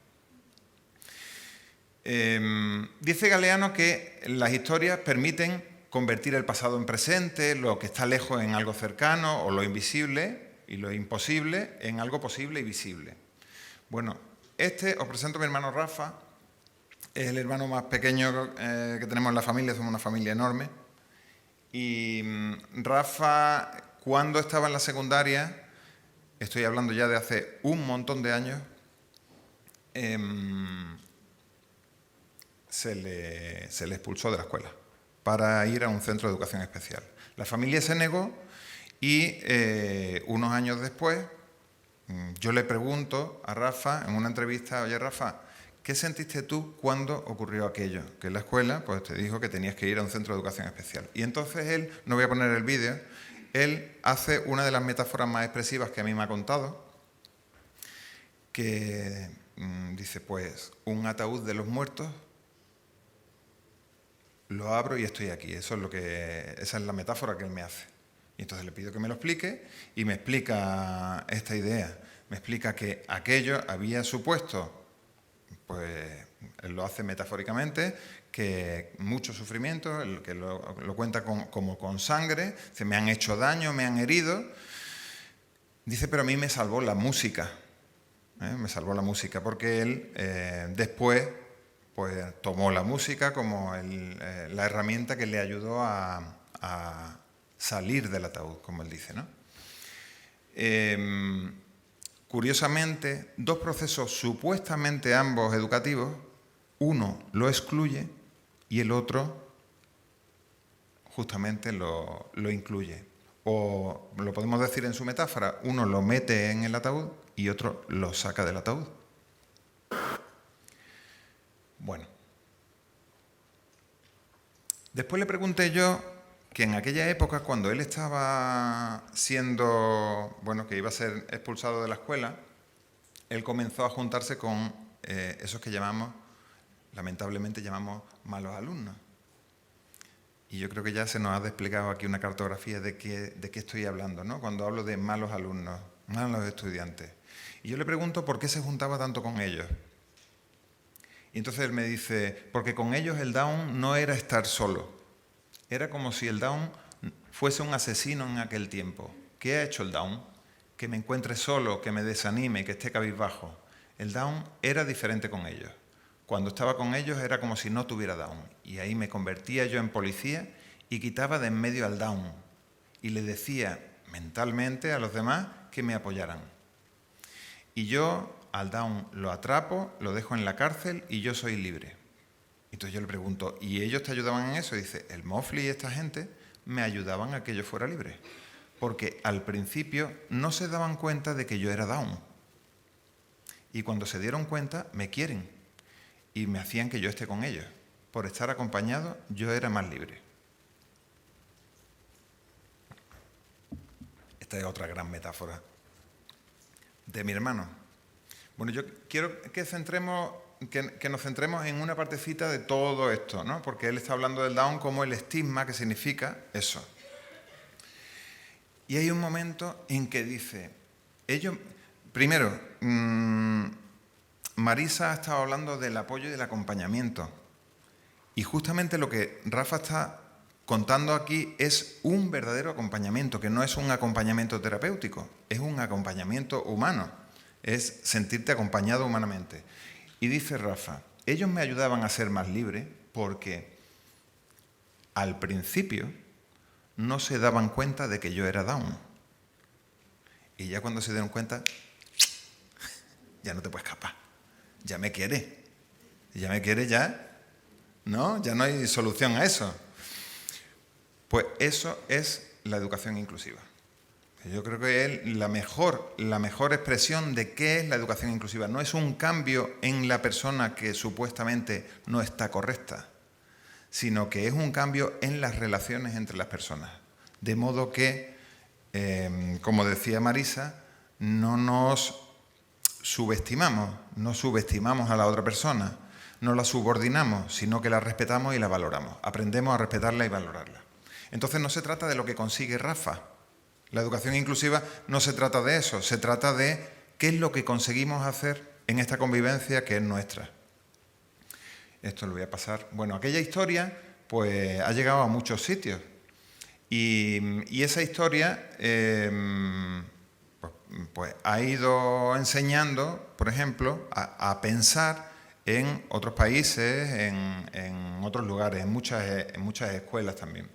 Dice Galeano que las historias permiten convertir el pasado en presente, lo que está lejos en algo cercano, o lo invisible y lo imposible en algo posible y visible. Bueno, os presento a mi hermano Rafa, es el hermano más pequeño que tenemos en la familia, somos una familia enorme. Y Rafa, cuando estaba en la secundaria, estoy hablando ya de hace un montón de años, se le expulsó de la escuela para ir a un centro de educación especial. La familia se negó y unos años después yo le pregunto a Rafa en una entrevista, oye Rafa, ¿qué sentiste tú cuando ocurrió aquello? Que en la escuela pues te dijo que tenías que ir a un centro de educación especial. Y entonces él, no voy a poner el vídeo, él hace una de las metáforas más expresivas que a mí me ha contado, que dice, pues, un ataúd de los muertos, lo abro y estoy aquí. Esa es la metáfora que él me hace. Y entonces le pido que me lo explique y me explica esta idea. Me explica que aquello había supuesto, pues él lo hace metafóricamente, que mucho sufrimiento, que lo cuenta como con sangre, dice, me han hecho daño, me han herido. Dice, pero a mí me salvó la música. Me salvó la música porque él después pues tomó la música como la herramienta que le ayudó a salir del ataúd, como él dice, ¿no? Curiosamente, dos procesos supuestamente ambos educativos, uno lo excluye y el otro justamente lo incluye. O lo podemos decir en su metáfora, uno lo mete en el ataúd y otro lo saca del ataúd. Bueno. Después le pregunté yo que en aquella época, cuando él estaba siendo, que iba a ser expulsado de la escuela, él comenzó a juntarse con esos que lamentablemente llamamos malos alumnos. Y yo creo que ya se nos ha desplegado aquí una cartografía de qué estoy hablando, ¿no? Cuando hablo de malos alumnos, malos estudiantes. Y yo le pregunto por qué se juntaba tanto con ellos. Y entonces él me dice, porque con ellos el down no era estar solo. Era como si el down fuese un asesino en aquel tiempo. ¿Qué ha hecho el down? Que me encuentre solo, que me desanime, que esté cabizbajo. El down era diferente con ellos. Cuando estaba con ellos era como si no tuviera down. Y ahí me convertía yo en policía y quitaba de en medio al down. Y le decía mentalmente a los demás que me apoyaran. Y yo al down lo atrapo, lo dejo en la cárcel y yo soy libre. Entonces yo le pregunto, ¿y ellos te ayudaban en eso? Y dice, el Mofli y esta gente me ayudaban a que yo fuera libre. Porque al principio no se daban cuenta de que yo era down. Y cuando se dieron cuenta, me quieren. Y me hacían que yo esté con ellos. Por estar acompañado, yo era más libre. Esta es otra gran metáfora de mi hermano. Bueno, yo quiero que nos centremos en una partecita de todo esto, ¿no? Porque él está hablando del Down como el estigma, que significa eso. Y hay un momento en que dice, primero, Marisa ha estado hablando del apoyo y del acompañamiento. Y justamente lo que Rafa está contando aquí es un verdadero acompañamiento, que no es un acompañamiento terapéutico, es un acompañamiento humano, es sentirte acompañado humanamente. Y dice Rafa, ellos me ayudaban a ser más libre porque al principio no se daban cuenta de que yo era Down. Y ya cuando se dieron cuenta, ya no te puedes escapar. Ya me quiere, ¿no? Ya no hay solución a eso. Pues eso es la educación inclusiva. Yo creo que es la mejor expresión de qué es la educación inclusiva. No es un cambio en la persona que supuestamente no está correcta, sino que es un cambio en las relaciones entre las personas. De modo que, como decía Marisa, no nos subestimamos, no subestimamos a la otra persona, no la subordinamos, sino que la respetamos y la valoramos. Aprendemos a respetarla y valorarla. Entonces no se trata de lo que consigue Rafa. La educación inclusiva no se trata de eso, se trata de qué es lo que conseguimos hacer en esta convivencia que es nuestra. Esto lo voy a pasar. Bueno, aquella historia pues ha llegado a muchos sitios y esa historia pues ha ido enseñando, por ejemplo, a pensar en otros países, en otros lugares, en muchas escuelas también.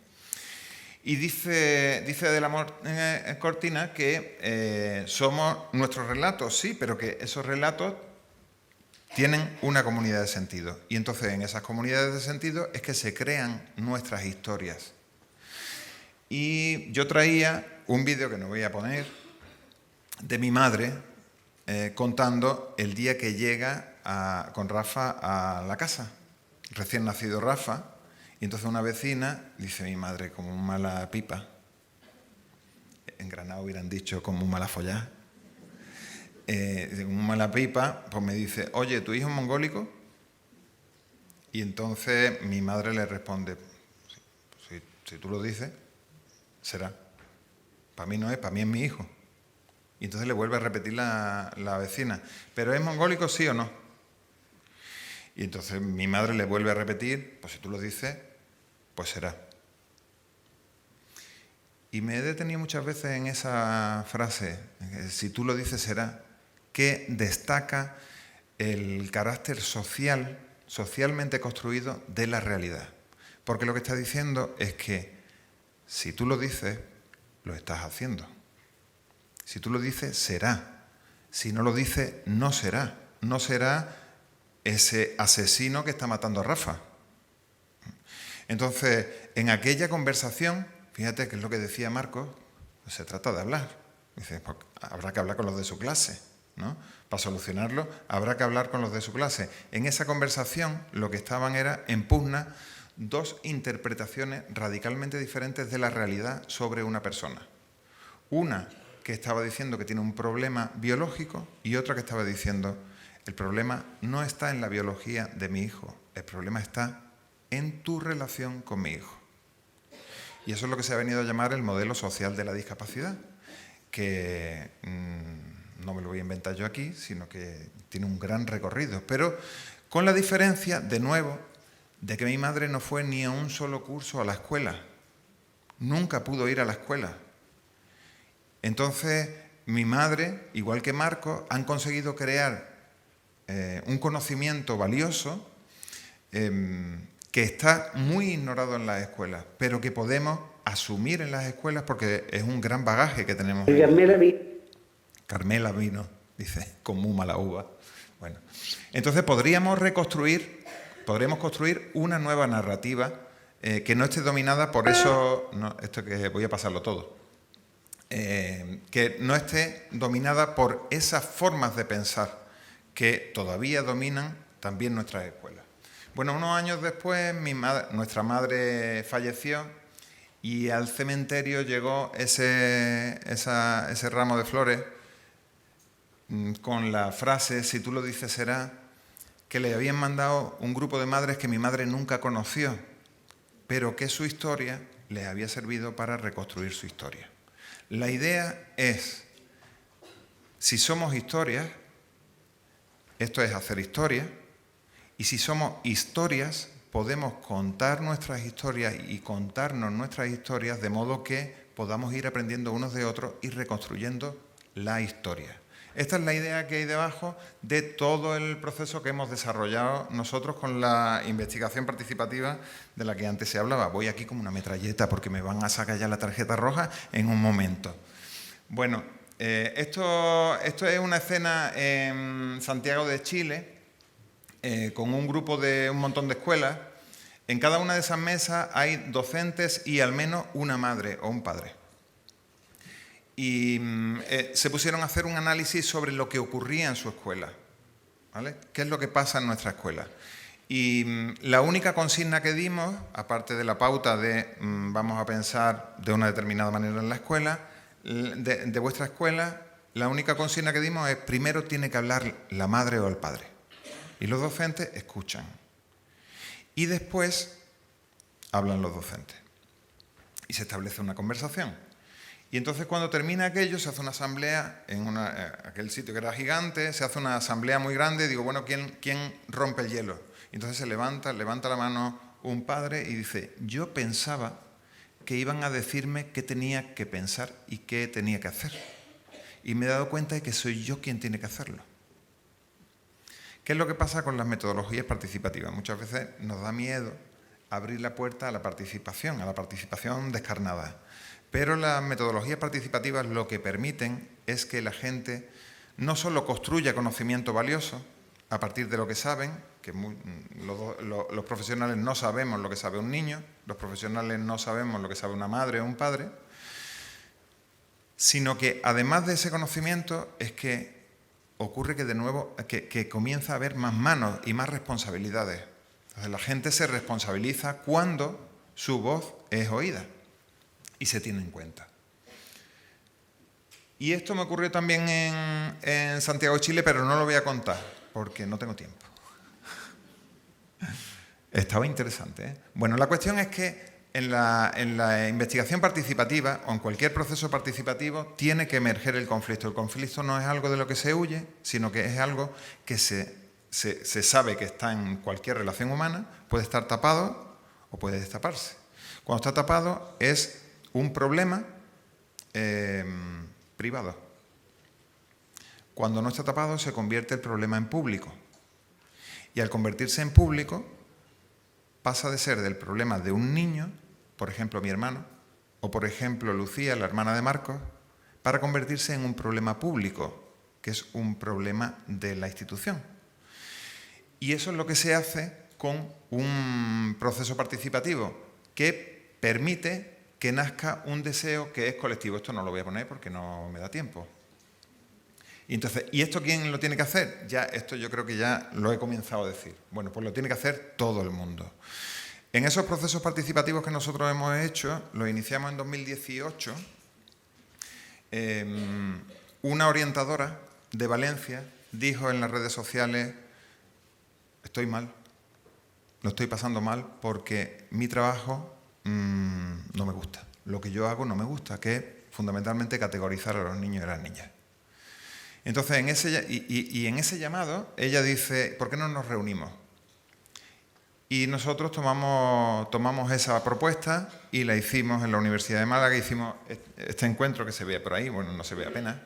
Y dice de la Cortina que somos nuestros relatos, sí, pero que esos relatos tienen una comunidad de sentido. Y entonces en esas comunidades de sentido es que se crean nuestras historias. Y yo traía un vídeo que no voy a poner de mi madre contando el día que llega con Rafa a la casa. Recién nacido Rafa. Y entonces una vecina, dice mi madre, como un mala pipa. En Granada hubieran dicho como un mala follá. Como un mala pipa, pues me dice, oye, ¿tu hijo es mongólico? Y entonces mi madre le responde, si tú lo dices, será. Para mí no es, para mí es mi hijo. Y entonces le vuelve a repetir la vecina, ¿pero es mongólico sí o no? Y entonces mi madre le vuelve a repetir, pues si tú lo dices, pues será. Y me he detenido muchas veces en esa frase, si tú lo dices será, que destaca el carácter socialmente construido de la realidad. Porque lo que está diciendo es que si tú lo dices, lo estás haciendo. Si tú lo dices, será. Si no lo dices, no será. No será ese asesino que está matando a Rafa. Entonces, en aquella conversación, fíjate que es lo que decía Marcos, pues se trata de hablar. Dice, pues habrá que hablar con los de su clase, ¿no? Para solucionarlo, habrá que hablar con los de su clase. En esa conversación, lo que estaban era en pugna dos interpretaciones radicalmente diferentes de la realidad sobre una persona. Una que estaba diciendo que tiene un problema biológico y otra que estaba diciendo el problema no está en la biología de mi hijo, el problema está en tu relación con mi hijo. Y eso es lo que se ha venido a llamar el modelo social de la discapacidad, que no me lo voy a inventar yo aquí, sino que tiene un gran recorrido, pero con la diferencia, de nuevo, de que mi madre no fue ni a un solo curso a la escuela, nunca pudo ir a la escuela. Entonces, mi madre, igual que Marcos, han conseguido crear un conocimiento valioso que está muy ignorado en las escuelas, pero que podemos asumir en las escuelas porque es un gran bagaje que tenemos. Carmela vino, dice, con muy mala uva. Bueno, entonces podríamos construir una nueva narrativa que no esté dominada por eso, no, esto que voy a pasarlo todo, que no esté dominada por esas formas de pensar que todavía dominan también nuestras escuelas. Bueno, unos años después nuestra madre falleció y al cementerio llegó ese ramo de flores con la frase, si tú lo dices será, que le habían mandado un grupo de madres que mi madre nunca conoció, pero que su historia les había servido para reconstruir su historia. La idea es, si somos historias, esto es hacer historia, y si somos historias, podemos contar nuestras historias y contarnos nuestras historias de modo que podamos ir aprendiendo unos de otros y reconstruyendo la historia. Esta es la idea que hay debajo de todo el proceso que hemos desarrollado nosotros con la investigación participativa de la que antes se hablaba. Voy aquí como una metralleta porque me van a sacar ya la tarjeta roja en un momento. Bueno, esto es una escena en Santiago de Chile con un grupo de un montón de escuelas. En cada una de esas mesas hay docentes y al menos una madre o un padre. Y se pusieron a hacer un análisis sobre lo que ocurría en su escuela, ¿vale? ¿Qué es lo que pasa en nuestra escuela? Y la única consigna que dimos, aparte de la pauta de vamos a pensar de una determinada manera en la escuela, de vuestra escuela, la única consigna que dimos es primero tiene que hablar la madre o el padre. Y los docentes escuchan. Y después hablan los docentes. Y se establece una conversación. Y entonces cuando termina aquello se hace una asamblea en aquel sitio que era gigante, se hace una asamblea muy grande, digo, bueno, ¿quién rompe el hielo? Y entonces se levanta la mano un padre y dice, yo pensaba que iban a decirme qué tenía que pensar y qué tenía que hacer. Y me he dado cuenta de que soy yo quien tiene que hacerlo. ¿Qué es lo que pasa con las metodologías participativas? Muchas veces nos da miedo abrir la puerta a la participación descarnada. Pero las metodologías participativas lo que permiten es que la gente no solo construya conocimiento valioso a partir de lo que saben, que los profesionales no sabemos lo que sabe un niño, los profesionales no sabemos lo que sabe una madre o un padre, sino que además de ese conocimiento es que ocurre que de nuevo que comienza a haber más manos y más responsabilidades. Entonces la gente se responsabiliza cuando su voz es oída y se tiene en cuenta. Y esto me ocurrió también en Santiago de Chile, pero no lo voy a contar porque no tengo tiempo. Estaba interesante, ¿eh? Bueno, la cuestión es que en la investigación participativa o en cualquier proceso participativo tiene que emerger el conflicto. El conflicto no es algo de lo que se huye, sino que es algo que se sabe que está en cualquier relación humana, puede estar tapado o puede destaparse. Cuando está tapado es un problema privado. Cuando no está tapado se convierte el problema en público. Y al convertirse en público pasa de ser del problema de un niño, por ejemplo mi hermano, o por ejemplo Lucía, la hermana de Marcos, para convertirse en un problema público, que es un problema de la institución. Y eso es lo que se hace con un proceso participativo que permite que nazca un deseo que es colectivo. Esto no lo voy a poner porque no me da tiempo. Y entonces, ¿y esto quién lo tiene que hacer? Ya, esto yo creo que ya lo he comenzado a decir. Bueno, pues lo tiene que hacer todo el mundo. En esos procesos participativos que nosotros hemos hecho, los iniciamos en 2018, una orientadora de Valencia dijo en las redes sociales, estoy mal, lo estoy pasando mal porque mi trabajo no me gusta. Lo que yo hago no me gusta, que es fundamentalmente categorizar a los niños y a las niñas. Entonces, en ese llamado, ella dice, ¿por qué no nos reunimos? Y nosotros tomamos esa propuesta y la hicimos en la Universidad de Málaga, hicimos este encuentro que se ve por ahí, bueno, no se ve apenas,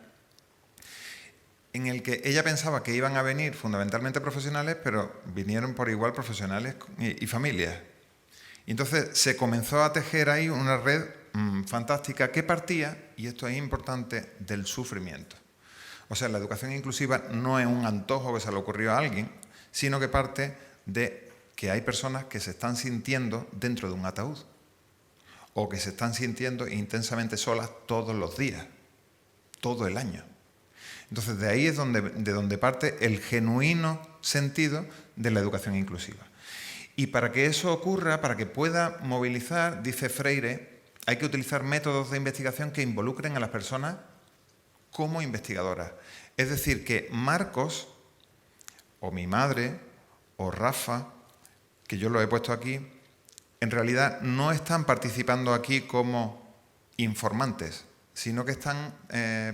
en el que ella pensaba que iban a venir fundamentalmente profesionales, pero vinieron por igual profesionales y familias. Y entonces se comenzó a tejer ahí una red fantástica que partía, y esto es importante, del sufrimiento. O sea, la educación inclusiva no es un antojo que se le ocurrió a alguien, sino que parte de que hay personas que se están sintiendo dentro de un ataúd o que se están sintiendo intensamente solas todos los días, todo el año. Entonces, de ahí es de donde parte el genuino sentido de la educación inclusiva. Y para que eso ocurra, para que pueda movilizar, dice Freire, hay que utilizar métodos de investigación que involucren a las personas como investigadoras. Es decir, que Marcos, o mi madre, o Rafa, que yo lo he puesto aquí, en realidad no están participando aquí como informantes, sino que están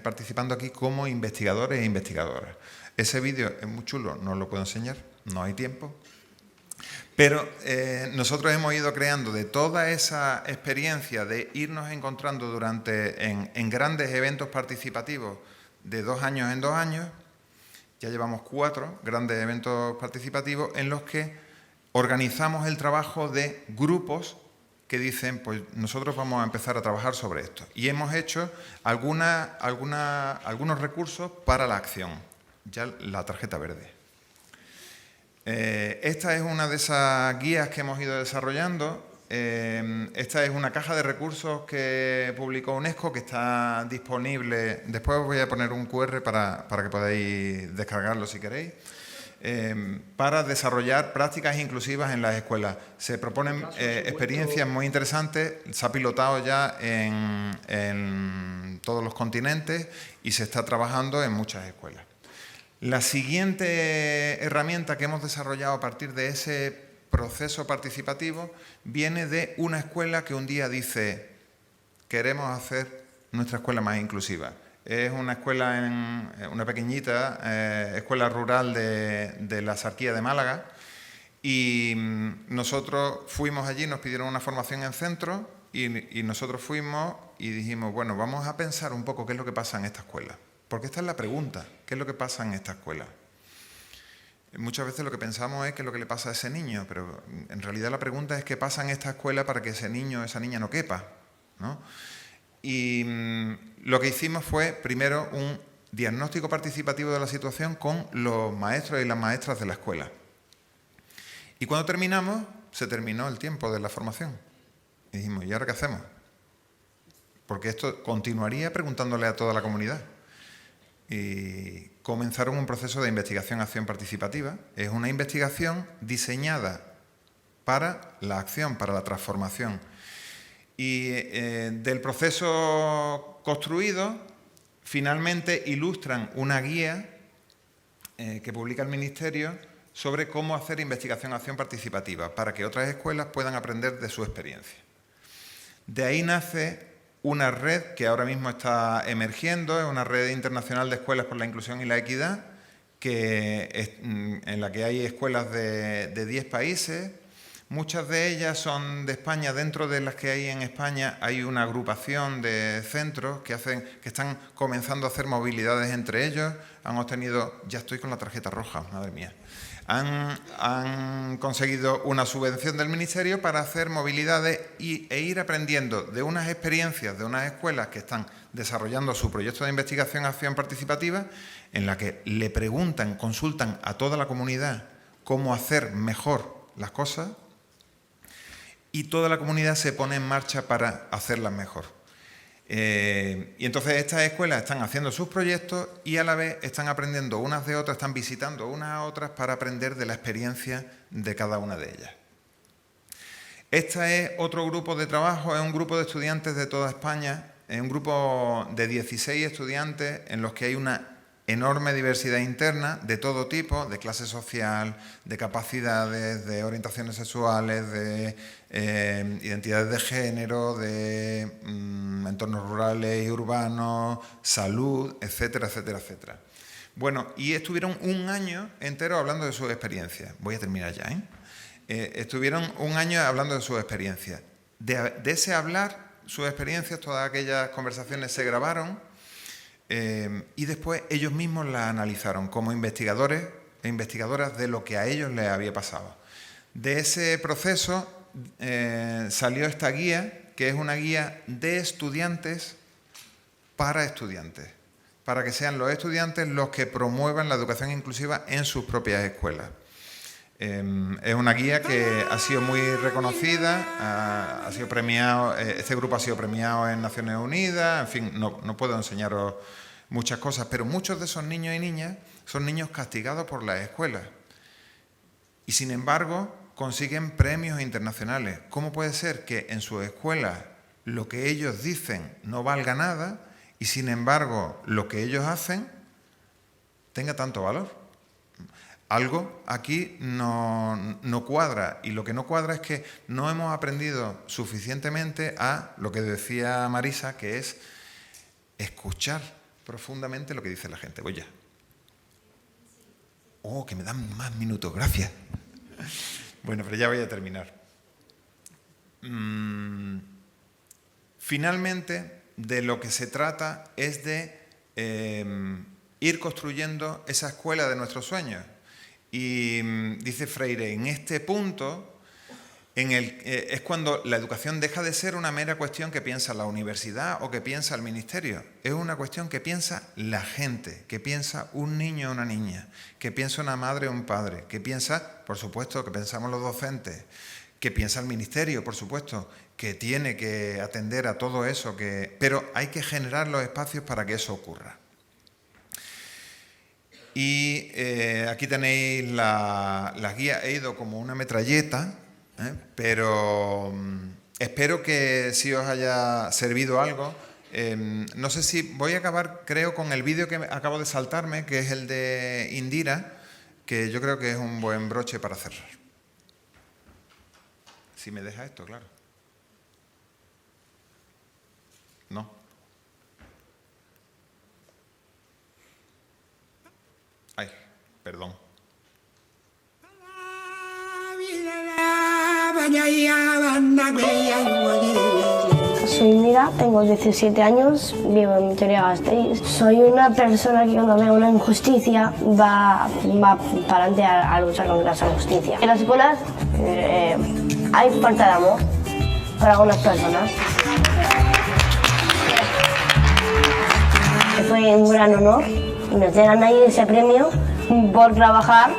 participando aquí como investigadores e investigadoras. Ese vídeo es muy chulo, no os lo puedo enseñar, no hay tiempo. Pero nosotros hemos ido creando de toda esa experiencia de irnos encontrando en grandes eventos participativos de 2 años en 2 años, ya llevamos 4 grandes eventos participativos en los que organizamos el trabajo de grupos que dicen, pues nosotros vamos a empezar a trabajar sobre esto. Y hemos hecho algunos recursos para la acción, ya la tarjeta verde. Esta es una de esas guías que hemos ido desarrollando. Esta es una caja de recursos que publicó UNESCO, que está disponible. Después os voy a poner un QR para que podáis descargarlo si queréis. Para desarrollar prácticas inclusivas en las escuelas. Se proponen experiencias muy interesantes, se ha pilotado ya en todos los continentes y se está trabajando en muchas escuelas. La siguiente herramienta que hemos desarrollado a partir de ese proceso participativo viene de una escuela que un día dice: queremos hacer nuestra escuela más inclusiva. Es una escuela, una pequeñita escuela rural de la Sarquía de Málaga, y nosotros fuimos allí, nos pidieron una formación en centro y nosotros fuimos y dijimos, bueno, vamos a pensar un poco qué es lo que pasa en esta escuela. Porque esta es la pregunta, ¿qué es lo que pasa en esta escuela? Muchas veces lo que pensamos es qué es lo que le pasa a ese niño, pero en realidad la pregunta es qué pasa en esta escuela para que ese niño o esa niña no quepa, ¿no? Y lo que hicimos fue, primero, un diagnóstico participativo de la situación con los maestros y las maestras de la escuela. Y cuando terminamos, se terminó el tiempo de la formación. Y dijimos, ¿y ahora qué hacemos? Porque esto continuaría preguntándole a toda la comunidad. Y comenzaron un proceso de investigación-acción participativa. Es una investigación diseñada para la acción, para la transformación. Y del proceso construido, finalmente ilustran una guía que publica el Ministerio sobre cómo hacer investigación-acción participativa para que otras escuelas puedan aprender de su experiencia. De ahí nace una red que ahora mismo está emergiendo, es una red internacional de escuelas por la inclusión y la equidad, en la que hay escuelas de 10 países. Muchas de ellas son de España. Dentro de las que hay en España hay una agrupación de centros que están comenzando a hacer movilidades entre ellos. Han obtenido, ya estoy con la tarjeta roja, madre mía, han conseguido una subvención del Ministerio para hacer movilidades e ir aprendiendo de unas experiencias de unas escuelas que están desarrollando su proyecto de investigación-acción participativa, en la que le preguntan, consultan a toda la comunidad cómo hacer mejor las cosas, y toda la comunidad se pone en marcha para hacerlas mejor. Y entonces estas escuelas están haciendo sus proyectos y a la vez están aprendiendo unas de otras, están visitando unas a otras para aprender de la experiencia de cada una de ellas. Este es otro grupo de trabajo, es un grupo de estudiantes de toda España, es un grupo de 16 estudiantes en los que hay una enorme diversidad interna de todo tipo, de clase social, de capacidades, de orientaciones sexuales, de identidades de género, de entornos rurales y urbanos, salud, etcétera, etcétera, etcétera. Bueno, y estuvieron un año entero hablando de sus experiencias. Voy a terminar ya, estuvieron un año hablando de sus experiencias. De ese hablar, sus experiencias, todas aquellas conversaciones se grabaron. Y después ellos mismos la analizaron como investigadores e investigadoras de lo que a ellos les había pasado. De ese proceso salió esta guía, que es una guía de estudiantes para estudiantes, para que sean los estudiantes los que promuevan la educación inclusiva en sus propias escuelas. Es una guía que ha sido muy reconocida, ha sido premiado, este grupo ha sido premiado en Naciones Unidas, en fin, no puedo enseñaros muchas cosas, pero muchos de esos niños y niñas son niños castigados por las escuelas y sin embargo consiguen premios internacionales. ¿Cómo puede ser que en sus escuelas lo que ellos dicen no valga nada y sin embargo lo que ellos hacen tenga tanto valor. Algo aquí no cuadra, y lo que no cuadra es que no hemos aprendido suficientemente a lo que decía Marisa, que es escuchar profundamente lo que dice la gente. Voy ya. Oh, que me dan más minutos, gracias. Bueno, pero ya voy a terminar. Finalmente, de lo que se trata es de ir construyendo esa escuela de nuestros sueños. Y dice Freire, en este punto es cuando la educación deja de ser una mera cuestión que piensa la universidad o que piensa el ministerio. Es una cuestión que piensa la gente, que piensa un niño o una niña, que piensa una madre o un padre, que piensa, por supuesto, que pensamos los docentes, que piensa el ministerio, por supuesto, que tiene que atender a todo eso, pero hay que generar los espacios para que eso ocurra. Y aquí tenéis la guía. He ido como una metralleta, pero espero que sí os haya servido algo. No sé si voy a acabar, creo, con el vídeo que acabo de saltarme, que es el de Indira, que yo creo que es un buen broche para cerrar. Si me deja esto, claro. No. Ay, perdón. Soy Indira, tengo 17 años, vivo en Vitoria-Gasteiz. Soy una persona que cuando ve una injusticia va para adelante a luchar contra esa injusticia. En las escuelas hay falta de amor para algunas personas. Fue un gran honor y nos dieron ahí ese premio por trabajar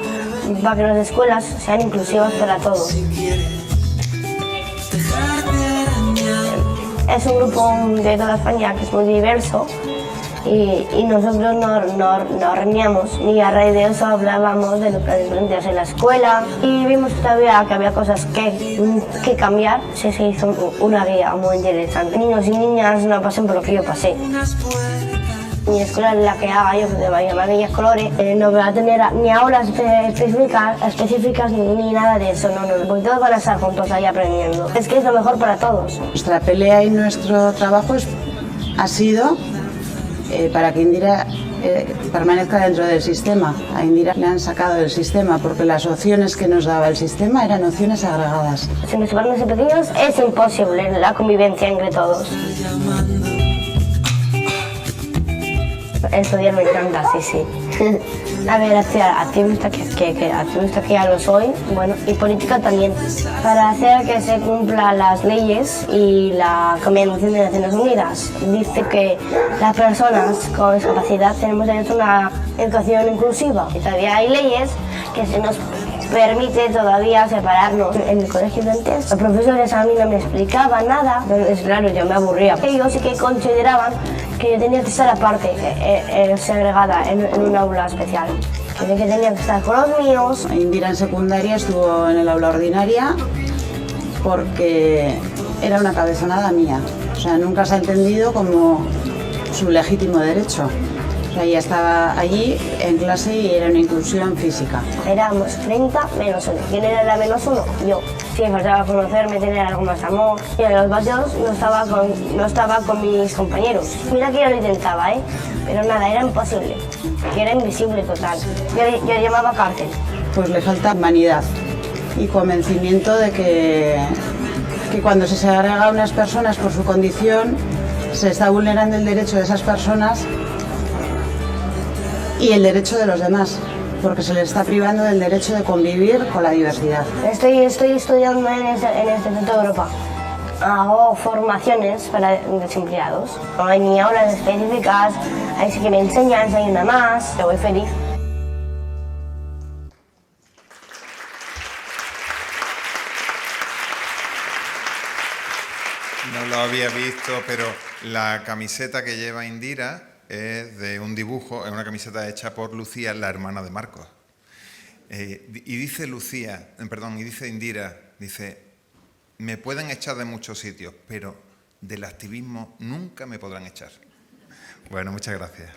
para que las escuelas sean inclusivas para todos. Es un grupo de toda España que es muy diverso y nosotros nos reuníamos y a raíz de eso hablábamos de los diferentes en la escuela y vimos todavía que había cosas que cambiar. Se hizo una guía muy interesante. Niños y niñas no pasen por lo que yo pasé. Mi escuela en la que haga yo, de Villas Colores, no va a tener ni aulas específicas ni nada de eso, no, porque todos van a estar juntos ahí aprendiendo. Es que es lo mejor para todos. Nuestra pelea y nuestro trabajo ha sido para que Indira permanezca dentro del sistema. A Indira le han sacado del sistema porque las opciones que nos daba el sistema eran opciones agregadas. Si nos separamos de pequeños es imposible la convivencia entre todos. Estudiar me encanta, sí. A ver, activista que ya lo soy, bueno, y política también. Para hacer que se cumplan las leyes y la Convención de Naciones Unidas, dice que las personas con discapacidad tenemos derecho a una educación inclusiva. Y todavía hay leyes que se nos permite todavía separarnos. En el colegio de antes, los profesores a mí no me explicaban nada, entonces claro, yo me aburría. Ellos sí que consideraban que yo tenía que estar aparte, segregada en un aula especial, que tenía que estar con los míos. Indira en secundaria estuvo en el aula ordinaria porque era una cabezonada mía, o sea, nunca se ha entendido como su legítimo derecho. O sea, ella estaba allí en clase y era una inclusión física. Éramos 30 menos 1. ¿Quién era la menos 1? Yo. Sí, faltaba conocerme, tener algo más de amor. Y en los patios no estaba con mis compañeros. Mira que yo lo intentaba, pero nada, era imposible. Que era invisible total. Yo llamaba cárcel. Pues le falta humanidad y convencimiento de que cuando se segrega a unas personas por su condición, se está vulnerando el derecho de esas personas y el derecho de los demás, porque se les está privando del derecho de convivir con la diversidad. Estoy estudiando en este Centro de Europa. Hago formaciones para desempleados. No hay ni aulas específicas, ahí sí que me enseñan, si hay una más, yo voy feliz. No lo había visto, pero la camiseta que lleva Indira es de un dibujo, es una camiseta hecha por Lucía, la hermana de Marcos. Y dice Indira, dice, me pueden echar de muchos sitios, pero del activismo nunca me podrán echar. Bueno, muchas gracias.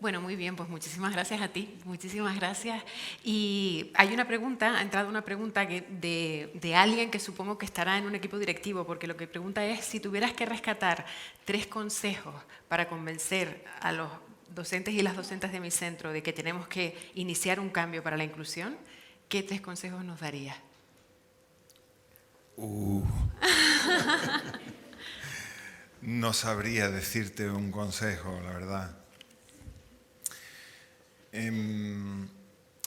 Bueno, muy bien, pues muchísimas gracias a ti, muchísimas gracias. Y hay una pregunta, ha entrado una pregunta de alguien que supongo que estará en un equipo directivo, porque lo que pregunta es, si tuvieras que rescatar 3 consejos para convencer a los docentes y las docentes de mi centro de que tenemos que iniciar un cambio para la inclusión, ¿qué 3 consejos nos darías? No sabría decirte un consejo, la verdad.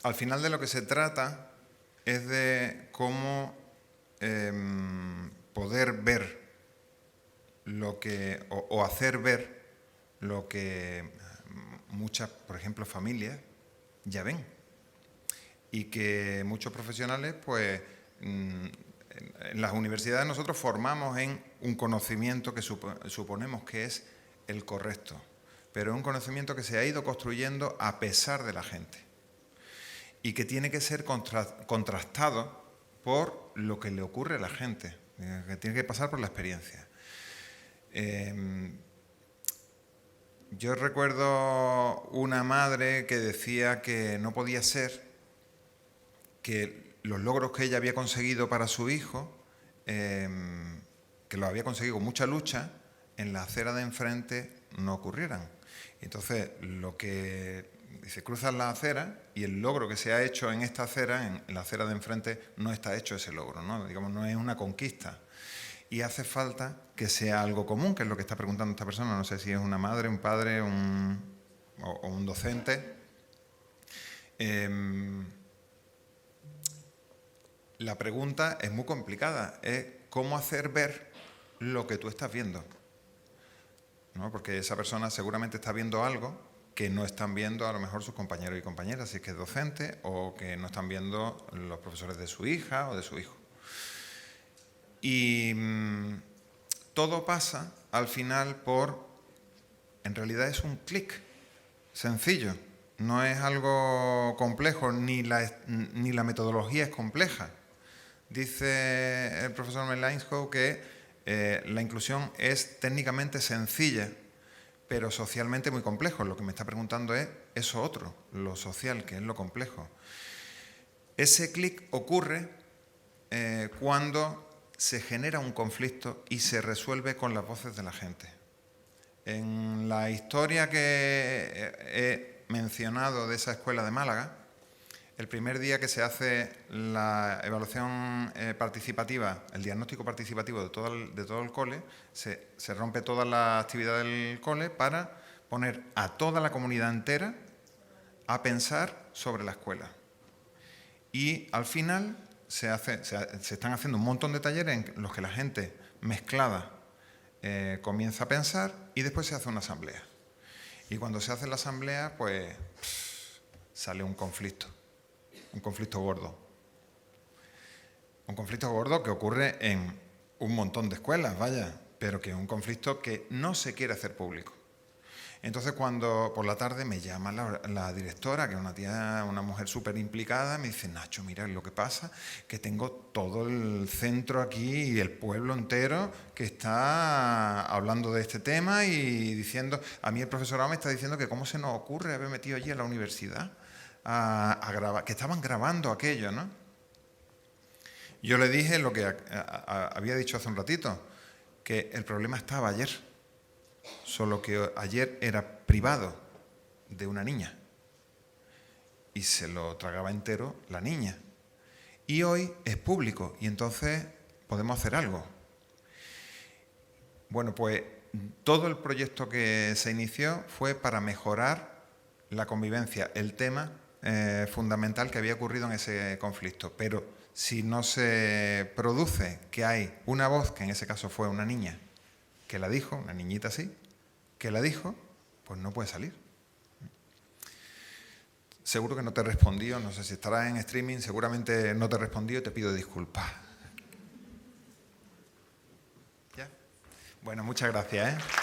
Al final de lo que se trata es de cómo poder ver lo que, o hacer ver lo que muchas, por ejemplo, familias ya ven, y que muchos profesionales, pues, en las universidades nosotros formamos en un conocimiento que suponemos que es el correcto, pero es un conocimiento que se ha ido construyendo a pesar de la gente y que tiene que ser contrastado por lo que le ocurre a la gente, que tiene que pasar por la experiencia. Yo recuerdo una madre que decía que no podía ser que los logros que ella había conseguido para su hijo, que los había conseguido con mucha lucha, en la acera de enfrente no ocurrieran. Entonces, lo que dice, cruzas la acera y el logro que se ha hecho en esta acera, en la acera de enfrente, no está hecho ese logro, ¿no? Digamos, no es una conquista. Y hace falta que sea algo común, que es lo que está preguntando esta persona. No sé si es una madre, un padre o un docente. La pregunta es muy complicada, es cómo hacer ver lo que tú estás viendo, ¿no? Porque esa persona seguramente está viendo algo que no están viendo a lo mejor sus compañeros y compañeras, si es que es docente, o que no están viendo los profesores de su hija o de su hijo. Y todo pasa al final por, en realidad es un clic sencillo, no es algo complejo, ni la metodología es compleja. Dice el profesor Melanchthon que la inclusión es técnicamente sencilla, pero socialmente muy complejo. Lo que me está preguntando es eso otro, lo social, que es lo complejo. Ese clic ocurre cuando se genera un conflicto y se resuelve con las voces de la gente. En la historia que he mencionado de esa escuela de Málaga, el primer día que se hace la evaluación participativa, el diagnóstico participativo de todo el cole, se rompe toda la actividad del cole para poner a toda la comunidad entera a pensar sobre la escuela. Y al final se están haciendo un montón de talleres en los que la gente mezclada comienza a pensar y después se hace una asamblea. Y cuando se hace la asamblea, pues sale un conflicto gordo. Un conflicto gordo que ocurre en un montón de escuelas, vaya, pero que es un conflicto que no se quiere hacer público. Entonces, cuando por la tarde me llama la directora, que es una mujer súper implicada, me dice, Nacho, mira, lo que pasa que tengo todo el centro aquí y el pueblo entero que está hablando de este tema y diciendo, a mí el profesorado me está diciendo que cómo se nos ocurre haber metido allí a la universidad a grabar, que estaban grabando aquello, ¿no? Yo le dije lo que había dicho hace un ratito, que el problema estaba ayer. Solo que ayer era privado de una niña y se lo tragaba entero la niña. Y hoy es público y entonces podemos hacer algo. Bueno, pues todo el proyecto que se inició fue para mejorar la convivencia, el tema fundamental que había ocurrido en ese conflicto. Pero si no se produce que hay una voz, que en ese caso fue una niña, que la dijo, una niñita así, que la dijo, pues no puede salir. Seguro que no te he respondido, no sé si estarás en streaming, seguramente no te he respondido y te pido disculpas. ¿Ya? Bueno, muchas gracias, ¿eh?